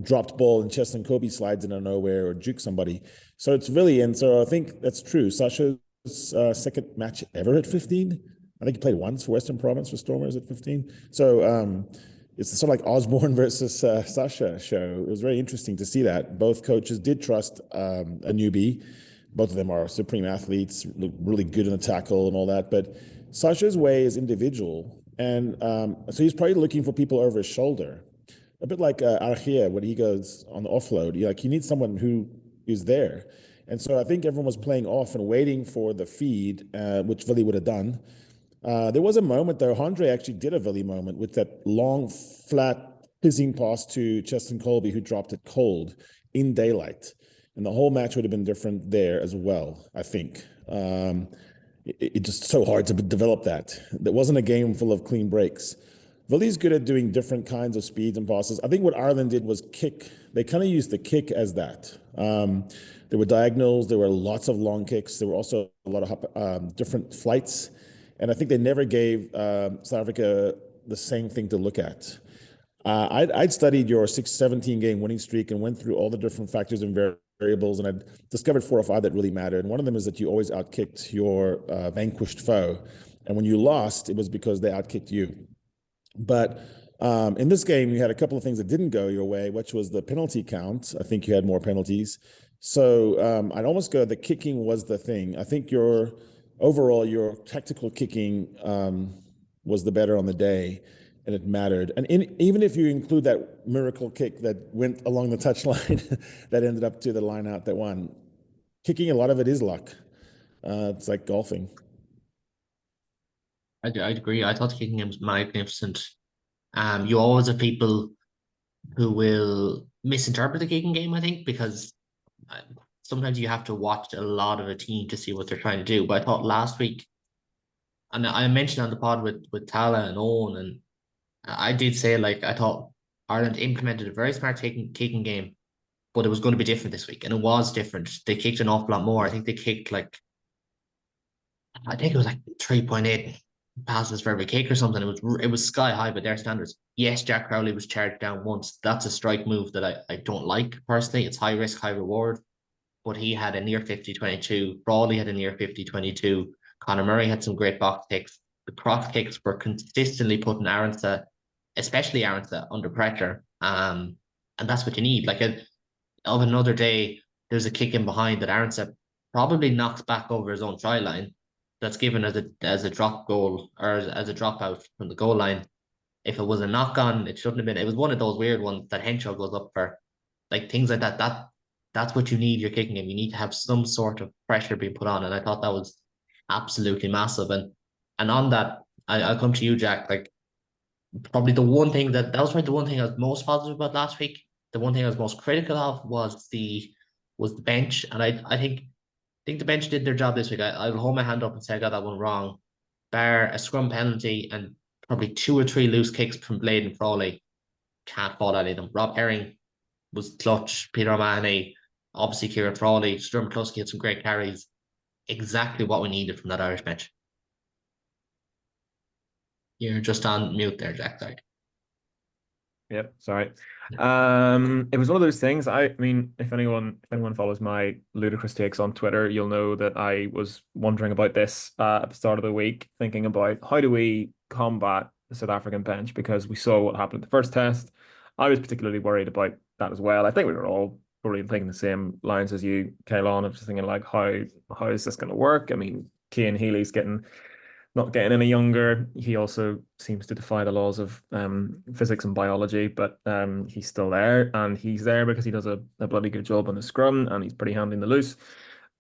dropped ball and Cheslin Kobe slides in out of nowhere or juke somebody. So it's really, and so I think that's true. Sasha's second match ever at 15. I think he played once for Western Province for Stormers at 15. So it's sort of like Osborne versus Sasha show. It was very interesting to see that. Both coaches did trust a newbie. Both of them are supreme athletes, look really good in the tackle and all that. But Sasha's way is individual. And so he's probably looking for people over his shoulder. A bit like Archia, when he goes on the offload. He needs someone who is there. And so I think everyone was playing off and waiting for the feed, which Willie would have done. There was a moment, though, Andre actually did a Willie moment with that long, flat, fizzing pass to Cheslin Colby, who dropped it cold in daylight. And the whole match would have been different there as well, I think. It's just so hard to develop that. There wasn't a game full of clean breaks. Willie's good at doing different kinds of speeds and passes. I think what Ireland did was kick. They kind of used the kick as that. There were diagonals. There were lots of long kicks. There were also a lot of different flights. And I think they never gave South Africa the same thing to look at. I'd studied your 6-17 game winning streak and went through all the different factors and variables, and I'd discovered 4 or 5 that really mattered. And one of them is that you always outkicked your vanquished foe. And when you lost, it was because they outkicked you. But in this game, you had a couple of things that didn't go your way, which was the penalty count. I think you had more penalties. So I'd almost go the kicking was the thing. I think overall, your tactical kicking was the better on the day, and it mattered. And even if you include that miracle kick that went along the touchline that ended up to the line out that won, kicking, a lot of it is luck. It's like golfing. I'd agree. I thought the kicking game was magnificent. You always have people who will misinterpret the kicking game, I think, because uh, sometimes you have to watch a lot of a team to see what they're trying to do. But I thought last week, and I mentioned on the pod with Tala and Owen, and I did say like I thought Ireland implemented a very smart kicking game, but it was going to be different this week, and it was different. They kicked an awful lot more. I think they kicked like I think it was like 3.8 passes for every kick or something. It was sky high by their standards. Yes, Jack Crowley was charged down once. That's a strike move that I don't like personally. It's high risk, high reward. But he had a near 50-22. Frawley had a near 50-22. Conor Murray had some great box kicks. The cross kicks were consistently putting Aransa, especially Aransa, under pressure. And that's what you need. Like of another day, there's a kick in behind that Aransa probably knocks back over his own try line. That's given as a drop goal or as a dropout from the goal line. If it was a knock on, it shouldn't have been. It was one of those weird ones that Henshaw goes up for, like things like that. That's what you need. You're kicking him. You need to have some sort of pressure being put on, and I thought that was absolutely massive. And on that, I'll come to you, Jack. Like probably the one thing that was probably the one thing I was most positive about last week. The one thing I was most critical of was the bench, and I think the bench did their job this week. I'll hold my hand up and say I got that one wrong. Bar a scrum penalty and probably two or three loose kicks from Blade and Frawley. Can't fault any of them. Rob Herring was clutch. Peter O'Mahony, obviously Ciarán Frawley, Sturm Kluski had some great carries. Exactly what we needed from that Irish bench. You're just on mute there, Jack. Sorry. Yep, sorry. It was one of those things. I mean, if anyone follows my ludicrous takes on Twitter, you'll know that I was wondering about this at the start of the week, thinking about how do we combat the South African bench, because we saw what happened at the first test. I was particularly worried about that as well. I think we were all probably thinking the same lines as you, Kaylon. I'm just thinking like, how is this going to work? I mean, Cian Healy's not getting any younger. He also seems to defy the laws of physics and biology, but he's still there, and he's there because he does a bloody good job on the scrum, and he's pretty handy in the loose.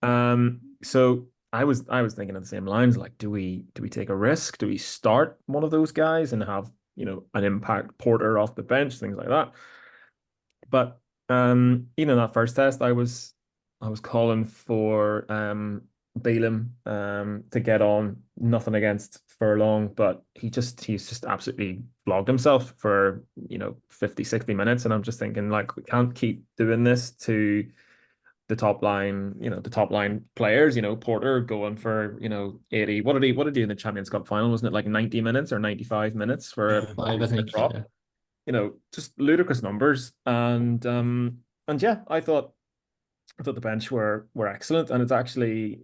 So I was thinking of the same lines, like, do we take a risk? Do we start one of those guys and have, an impact Porter off the bench, things like that? But that first test, I was calling for Balaam to get on. Nothing against Furlong, but he's just absolutely flogged himself for 50, 60 minutes, and I'm just thinking, like, we can't keep doing this to the top line, the top line players. Porter going for 80. What did he do in the Champions Cup final? Wasn't it like 90 minutes or 95 minutes for a Five, I think. drop? Yeah. Just ludicrous numbers. And yeah, I thought the bench were excellent, and it's actually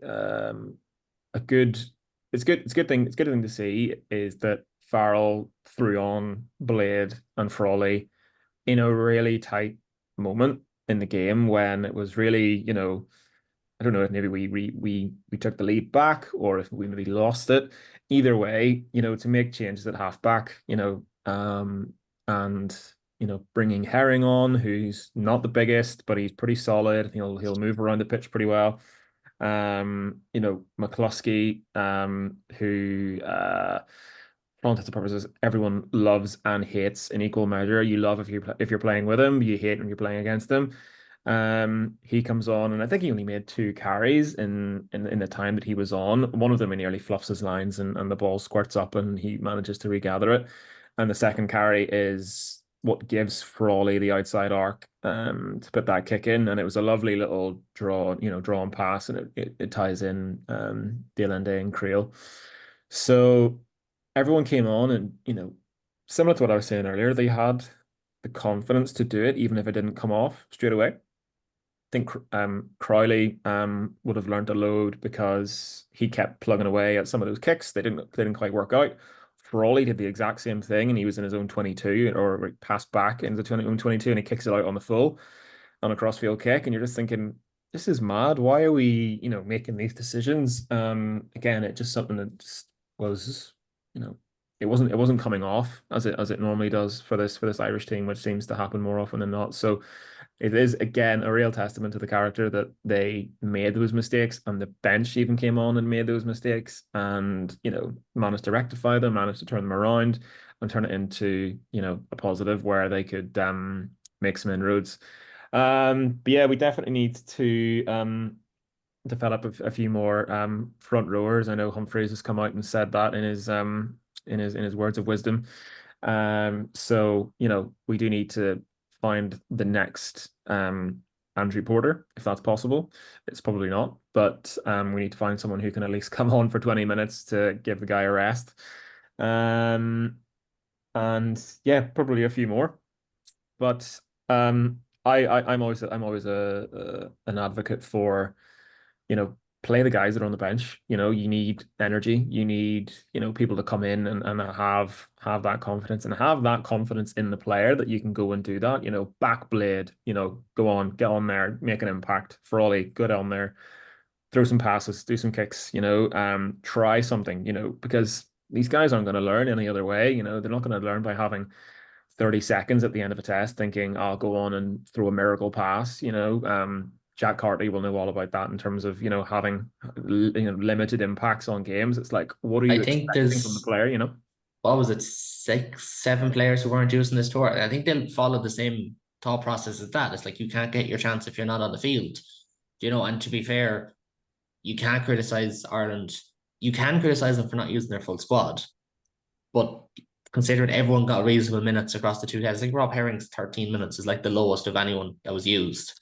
it's good thing to see is that Farrell threw on Blade and Frawley in a really tight moment in the game when it was really, I don't know if maybe we took the lead back or if we maybe lost it. Either way, to make changes at halfback, and bringing Herring on, who's not the biggest, but he's pretty solid. He'll move around the pitch pretty well. McCluskey, who for all intents and purposes, everyone loves and hates in equal measure. You love if you're playing with him, you hate when you're playing against him. He comes on, and I think he only made 2 carries in the time that he was on. One of them he nearly fluffs his lines, and the ball squirts up, and he manages to regather it. And the second carry is what gives Frawley the outside arc to put that kick in, and it was a lovely little draw and pass, and it ties in Delende and Creel. So everyone came on, and similar to what I was saying earlier, they had the confidence to do it, even if it didn't come off straight away. I think Crowley would have learned a load because he kept plugging away at some of those kicks. They didn't quite work out. Frawley did the exact same thing, and he was in his own 22 or passed back into the own 22, and he kicks it out on the full on a crossfield kick, and you're just thinking, this is mad. Why are we making these decisions? Again, it just something that just was it wasn't coming off as it normally does for this Irish team, which seems to happen more often than not. So it is again a real testament to the character that they made those mistakes, and the bench even came on and made those mistakes, and managed to rectify them, managed to turn them around, and turn it into a positive where they could make some inroads. But yeah, we definitely need to develop a few more front rowers. I know Humphreys has come out and said that in his words of wisdom. So we do need to find the next Andrew Porter, if that's possible. It's probably not, but we need to find someone who can at least come on for 20 minutes to give the guy a rest. And yeah, probably a few more. But I'm always an advocate for play the guys that are on the bench. You need energy. You need people to come in and have that confidence, and have that confidence in the player that you can go and do that. Backblade. Go on, get on there, make an impact. Frawley, go down there, throw some passes, do some kicks. Try something. Because these guys aren't going to learn any other way. They're not going to learn by having 30 seconds at the end of a test thinking I'll go on and throw a miracle pass. Jack Carty will know all about that in terms of having limited impacts on games. It's like, what are you I think expecting from the there's, player? what was it, 7 players who weren't using this tour. I think they'll follow the same thought process as that. It's like you can't get your chance if you're not on the field. And to be fair, you can't criticize Ireland. You can criticize them for not using their full squad, but considering everyone got reasonable minutes across the two tests, I think Rob Herring's 13 minutes is like the lowest of anyone that was used,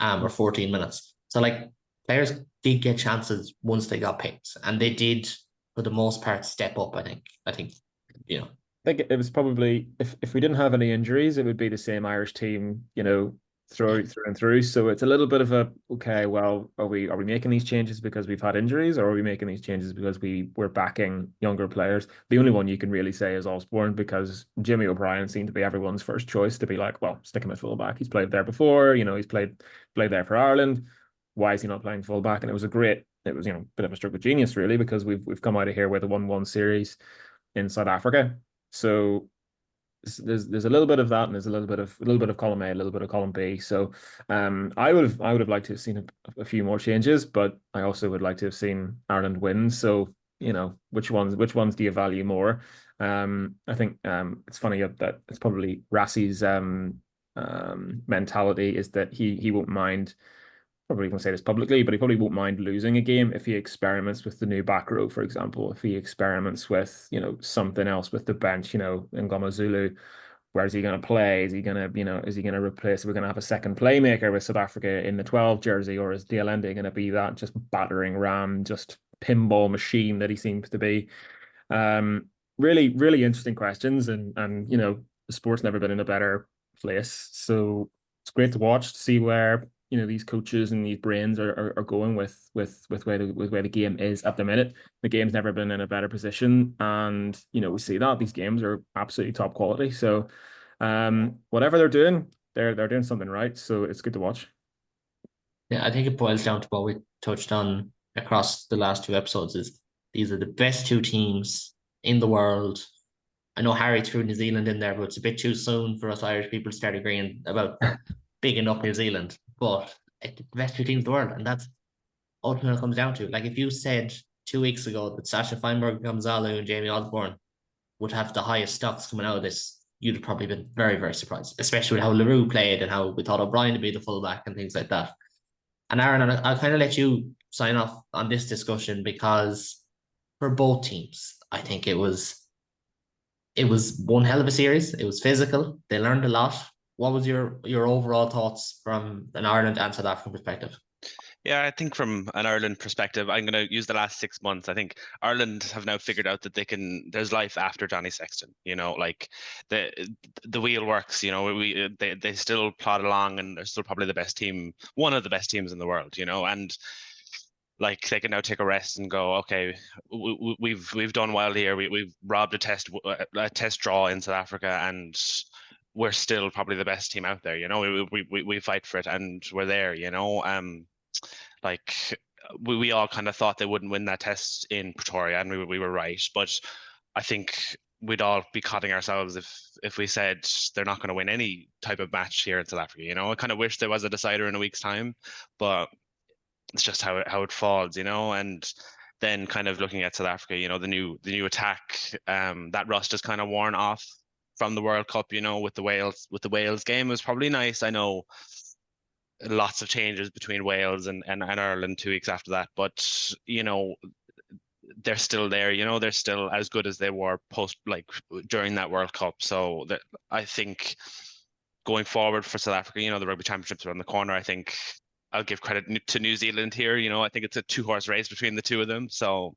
or 14 minutes. So like players did get chances once they got picked, and they did for the most part step up. I think I think it was probably, if we didn't have any injuries, it would be the same Irish team, through and through. So it's a little bit of a, okay, well, are we making these changes because we've had injuries, or are we making these changes because we're backing younger players? The only one you can really say is Osborne, because Jimmy O'Brien seemed to be everyone's first choice to be like, well, stick him at fullback. He's played there before, he's played there for Ireland. Why is he not playing fullback? And it was a bit of a stroke of genius, really, because we've come out of here with a 1-1 series in South Africa. So there's a little bit of that, and there's a little bit of column A, a little bit of column B. So I would have liked to have seen a few more changes, but I also would like to have seen Ireland win. So which ones do you value more? I think it's funny that it's probably Rassie's mentality is that he won't mind. Probably going to say this publicly, but he probably won't mind losing a game if he experiments with the new back row, for example. If he experiments with, something else with the bench, Ngoma Zulu, where is he going to play? Is he going to replace? We're going to have a second playmaker with South Africa in the 12 jersey, or is DLND going to be that just battering ram, just pinball machine that he seems to be? Really, really interesting questions, and the sport's never been in a better place. So it's great to watch, to see where these coaches and these brains are going with where the game is at the minute. The game's never been in a better position, and we see that these games are absolutely top quality. So whatever they're doing, they're doing something right. So it's good to watch. Yeah, I think it boils down to what we touched on across the last 2 episodes: is these are the best 2 teams in the world. I know Harry threw New Zealand in there, but it's a bit too soon for us Irish people to start agreeing about bigging up New Zealand. But it's the best 2 teams in the world, and that's ultimately what it comes down to. Like, if you said 2 weeks ago that Sasha Feinberg, Gonzalo, and Jamie Osborne would have the highest stocks coming out of this, you'd have probably been very, very surprised, especially with how Le Roux played and how we thought O'Brien to be the fullback and things like that. And Aaron, I'll kind of let you sign off on this discussion, because for both teams, I think it was one hell of a series. It was physical. They learned a lot. What was your overall thoughts from an Ireland and South African perspective? Yeah, I think from an Ireland perspective, I'm going to use the last 6 months. I think Ireland have now figured out that there's life after Johnny Sexton. Like the wheel works. They still plod along, and they're still probably the best team, one of the best teams in the world. And like they can now take a rest and go, okay, we've done well here. We've robbed a test draw in South Africa, and we're still probably the best team out there. We fight for it, and we're there. Like we all kind of thought they wouldn't win that test in Pretoria, and we were right. But I think we'd all be cutting ourselves if we said they're not going to win any type of match here in South Africa. I kind of wish there was a decider in a week's time, but it's just how it falls, and then kind of looking at South Africa, the new attack, that rust has kind of worn off from the World Cup, with the Wales game. It was probably nice. I know lots of changes between Wales and Ireland 2 weeks after that, but they're still there, they're still as good as they were during that World Cup. So that I think going forward for South Africa, the Rugby Championships around the corner. I think I'll give credit to New Zealand here. I think it's a 2-horse race between the two of them. So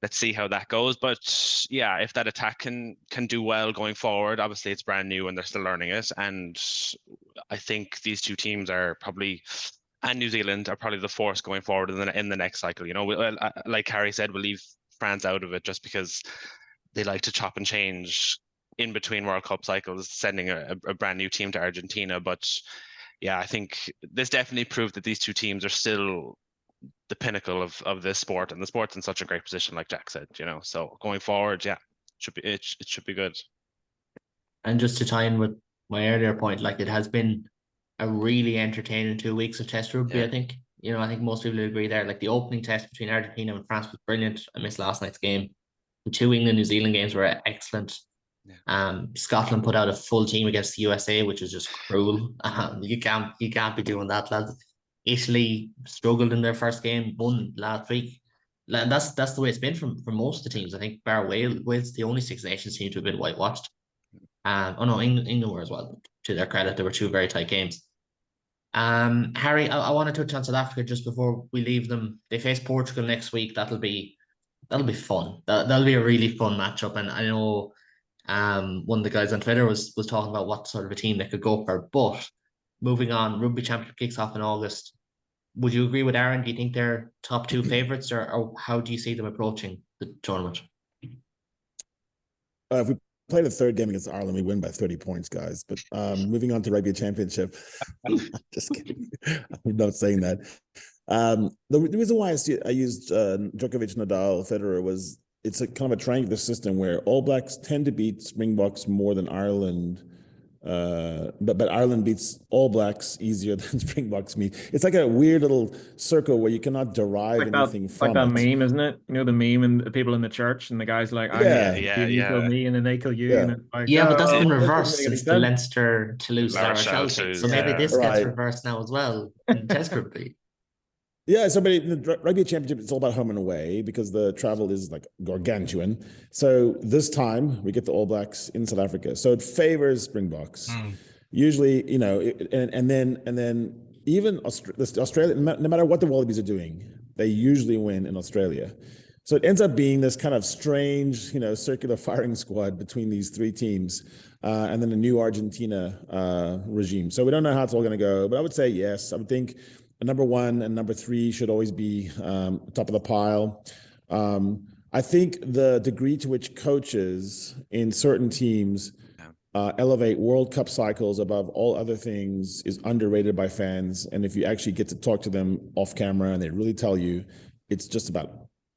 let's see how that goes. But yeah, if that attack can do well going forward, obviously it's brand new and they're still learning it. And I think these two teams are probably, and New Zealand are probably the force going forward in the next cycle. Like Harry said, we'll leave France out of it just because they like to chop and change in between World Cup cycles, sending a brand new team to Argentina. But yeah, I think this definitely proved that these two teams are still the pinnacle of this sport, and the sport's in such a great position, like Jack said. So going forward, yeah, it should be good. And just to tie in with my earlier point, it has been a really entertaining 2 weeks of Test rugby. Yeah. I think I think most people agree there. The opening test between Argentina and France was brilliant. I missed last night's game. The 2 England New Zealand games were excellent. Yeah. Scotland put out a full team against the USA, which is just cruel. You can't be doing that, lads. Italy struggled in their first game, won last week. That's the way it's been for most of the teams. I think bar Wales, the only Six Nations team to have been whitewashed. England were as well. To their credit, there were 2 very tight games. Harry, I want to touch on South Africa just before we leave them. They face Portugal next week. That'll be fun. That'll be a really fun matchup. And I know one of the guys on Twitter was talking about what sort of a team they could go for. But moving on, Rugby Championship kicks off in August. Would you agree with Aaron? Do you think they're top 2 favourites, or how do you see them approaching the tournament? If we play the third game against Ireland, we win by 30 points, guys. But moving on to Rugby Championship, just kidding. I'm not saying that. The reason why I used Djokovic, Nadal, Federer was it's a kind of a triangular system where All Blacks tend to beat Springboks more than Ireland. But Ireland beats All Blacks easier than Springboks meet. It's like a weird little circle where you cannot derive anything from it. Like that meme, isn't it? The meme and the people in the church and the guys like, you kill me, and then they kill you. Yeah, and it's like, but that's been reversed since the Leinster Toulouse thing. So maybe this gets reversed now as well in Test rugby. Yeah, so but the Rugby Championship, it's all about home and away because the travel is gargantuan. So this time we get the All Blacks in South Africa, so it favors Springboks. Usually, and then even Australia, no matter what the Wallabies are doing, they usually win in Australia. So it ends up being this kind of strange, circular firing squad between these 3 teams, and then a new Argentina regime. So we don't know how it's all going to go, but I would say yes. I would think number 1 and number 3 should always be top of the pile. I think the degree to which coaches in certain teams elevate World Cup cycles above all other things is underrated by fans. And if you actually get to talk to them off camera and they really tell you, it's just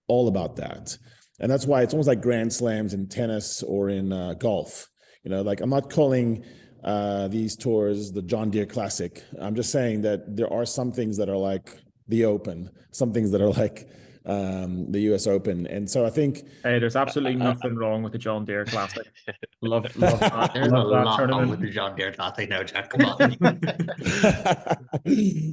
all about that. And that's why it's almost like Grand Slams in tennis or in golf. I'm not calling these tours the John Deere Classic. I'm just saying that there are some things that are like the Open, some things that are like the US Open. And so I think there's absolutely nothing wrong with the John Deere Classic. Love that. There's a lot wrong with the John Deere Classic now, Jack. Come on.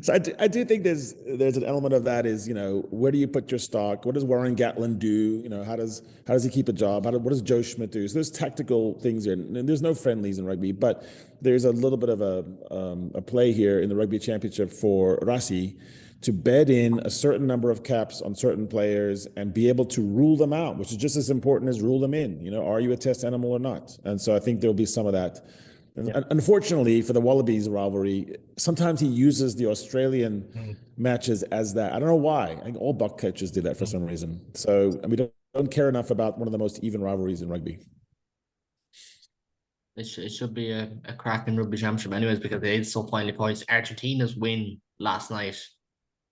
So I do think there's an element of that is, where do you put your stock? What does Warren Gatland do? How does he keep a job? What does Joe Schmidt do? So there's tactical things here. And there's no friendlies in rugby, but there's a little bit of a play here in the Rugby Championship for Rassie to bed in a certain number of caps on certain players and be able to rule them out, which is just as important as rule them in. Are you a test animal or not? And so I think there'll be some of that. And unfortunately for the Wallabies rivalry, sometimes he uses the Australian matches as that. I don't know why. I think all buck coaches do that for some reason. So we don't care enough about one of the most even rivalries in rugby. It should be a cracking Rugby Championship anyways, because it is so finely poised. Argentina's win last night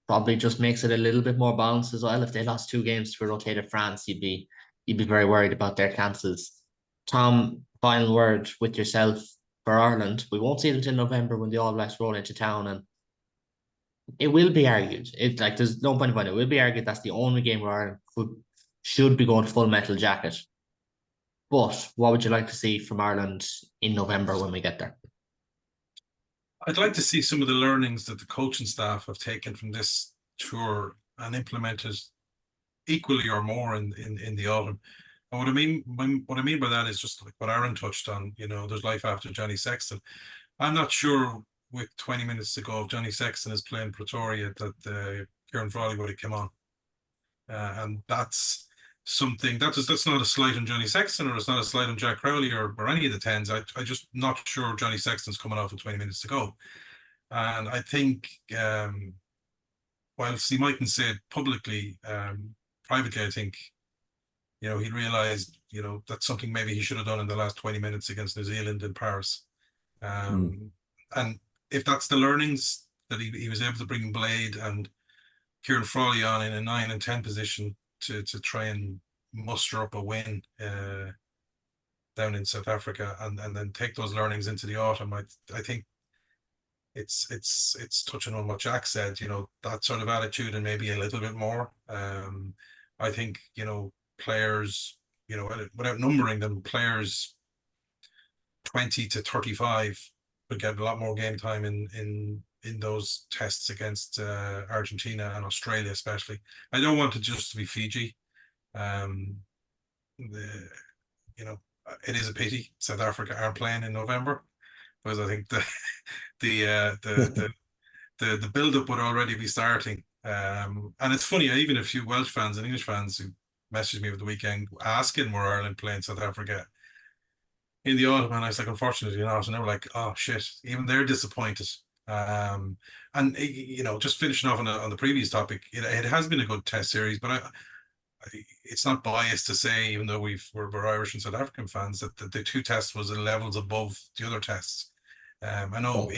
probably just makes it a little bit more balanced as well. If they lost 2 games to a rotated France, you'd be very worried about their chances. Tom, final word with yourself for Ireland. We won't see them till November when the All Blacks roll into town, and it will be argued. It like there's no point about it. It will be argued that's the only game where Ireland should be going full metal jacket. But what would you like to see from Ireland in November when we get there? I'd like to see some of the learnings that the coaching staff have taken from this tour and implemented equally or more in the autumn. And what I mean by that is just like what Aaron touched on. You know, there's life after Johnny Sexton. I'm not sure with 20 minutes to go if Johnny Sexton is playing Pretoria that Ciarán Frawley would have come on, and that's something that's not a slight on Johnny Sexton, or it's not a slight on Jack Crowley or any of the tens. I just not sure Johnny Sexton's coming off with 20 minutes to go, and I think whilst he mightn't say it publicly, privately, I think he realised that's something maybe he should have done in the last 20 minutes against New Zealand in Paris, and if that's the learnings that he was able to bring Blade and Ciarán Frawley on in a 9 and 10 position to try and muster up a win down in South Africa, and then take those learnings into the autumn. I think it's touching on what Jack said, that sort of attitude and maybe a little bit more. I think, players, without numbering them, players 20 to 35 would get a lot more game time in those tests against Argentina and Australia, especially. I don't want it just to be Fiji. It is a pity South Africa aren't playing in November, because I think the build-up would already be starting. And it's funny, even a few Welsh fans and English fans who messaged me over the weekend asking were Ireland playing South Africa in the autumn, and I was like, unfortunately not. And they were like, oh shit, even they're disappointed. And just finishing off on the previous topic, it has been a good test series, but it's not biased to say, even though we're Irish and South African fans, that the two tests was levels above the other tests. I know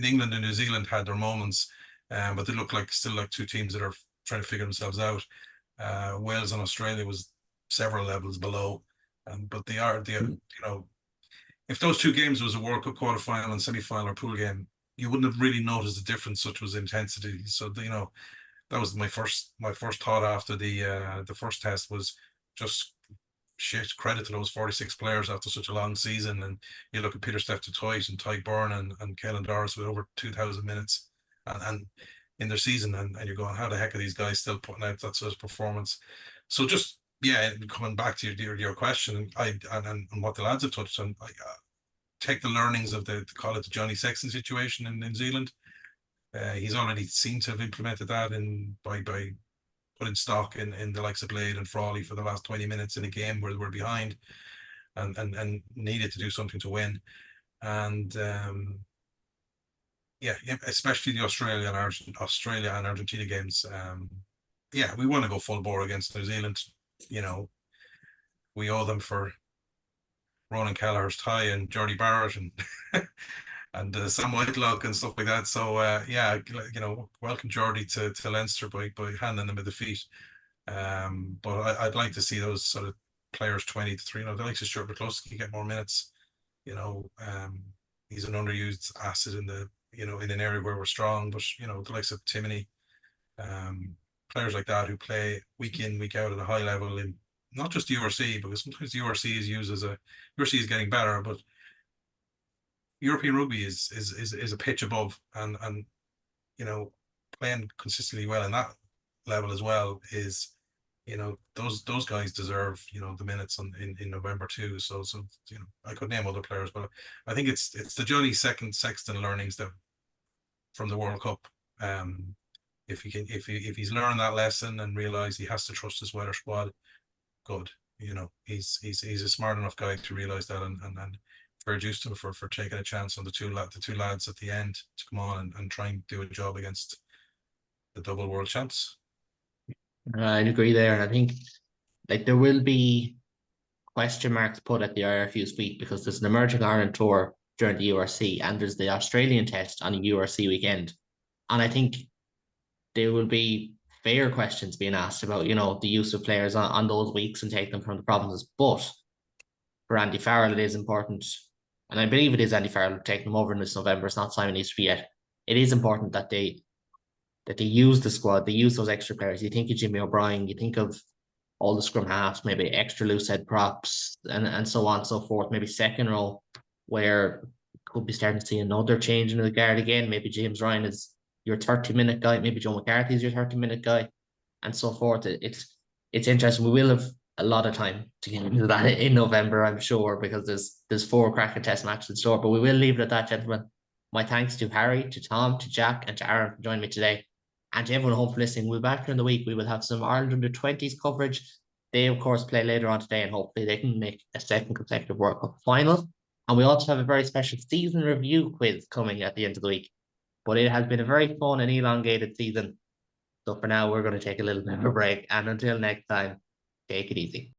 England and New Zealand had their moments, but they look still like two teams that are trying to figure themselves out. Wales and Australia was several levels below, but they are if those two games was a World Cup quarterfinal and semi-final or pool game, you wouldn't have really noticed the difference, such was intensity. So that was my first thought after the first test was just credit to those 46 players after such a long season. And you look at Peter-Steph du Toit and Ty Byrne and Caelan Doris with over 2,000 minutes and in their season, and you're going, how the heck are these guys still putting out that sort of performance? So just coming back to your question, and what the lads have touched on, take the learnings of the Johnny Sexton situation in New Zealand. He's already seemed to have implemented that by putting stock in the likes of Blade and Frawley for the last 20 minutes in a game where we're behind and needed to do something to win. And especially the Australia and Argentina games. We want to go full bore against New Zealand. We owe them for Ronan Kelleher's tie and Jordy Barrett and and Sam Whitelock and stuff like that. So welcome Jordy to Leinster by handing them a defeat. But I'd like to see those sort of players 20 to 3. The likes of Stuart McCluskey get more minutes. He's an underused asset in an area where we're strong. But the likes of Timoney, players like that who play week in, week out at a high level in not just the URC, because sometimes the URC is used as URC is getting better, but European rugby is a pitch above, and playing consistently well in that level as well is those guys deserve the minutes in November too. So I could name other players, but I think it's the Johnny Sexton learnings that from the World Cup. If he's learned that lesson and realized he has to trust his weather squad, good. He's a smart enough guy to realize that, and fair dues to him for taking a chance on the two lads at the end to come on and try and do a job against the double world champs. I'd agree there, and I think there will be question marks put at the IRFU's feet, because there's an emerging Ireland tour during the URC and there's the Australian test on a URC weekend, and I think there will be fair questions being asked about the use of players on those weeks and take them from the provinces. But For Andy Farrell, it is important, and I believe it is Andy Farrell taking them over in this November. It's not Simon Easterby yet. It is important that they use the squad, they use those extra players. You think of Jimmy O'Brien, you think of all the scrum halves, maybe extra loose head props, and so on and so forth. Maybe second row, where could be starting to see another change in the guard again. Maybe James Ryan is your 30-minute guy. Maybe Joe McCarthy is your 30-minute guy, and so forth. It's interesting. We will have a lot of time to get into that in November, I'm sure, because there's 4 cracking test matches in store. But we will leave it at that, gentlemen. My thanks to Harry, to Tom, to Jack, and to Aaron for joining me today. And to everyone home for listening. We'll be back during the week. We will have some Ireland under-20s coverage. They, of course, play later on today, and hopefully they can make a second consecutive World Cup final. And we also have a very special season review quiz coming at the end of the week. But it has been a very fun and elongated season. So for now, we're going to take a little bit of a break. And until next time, take it easy.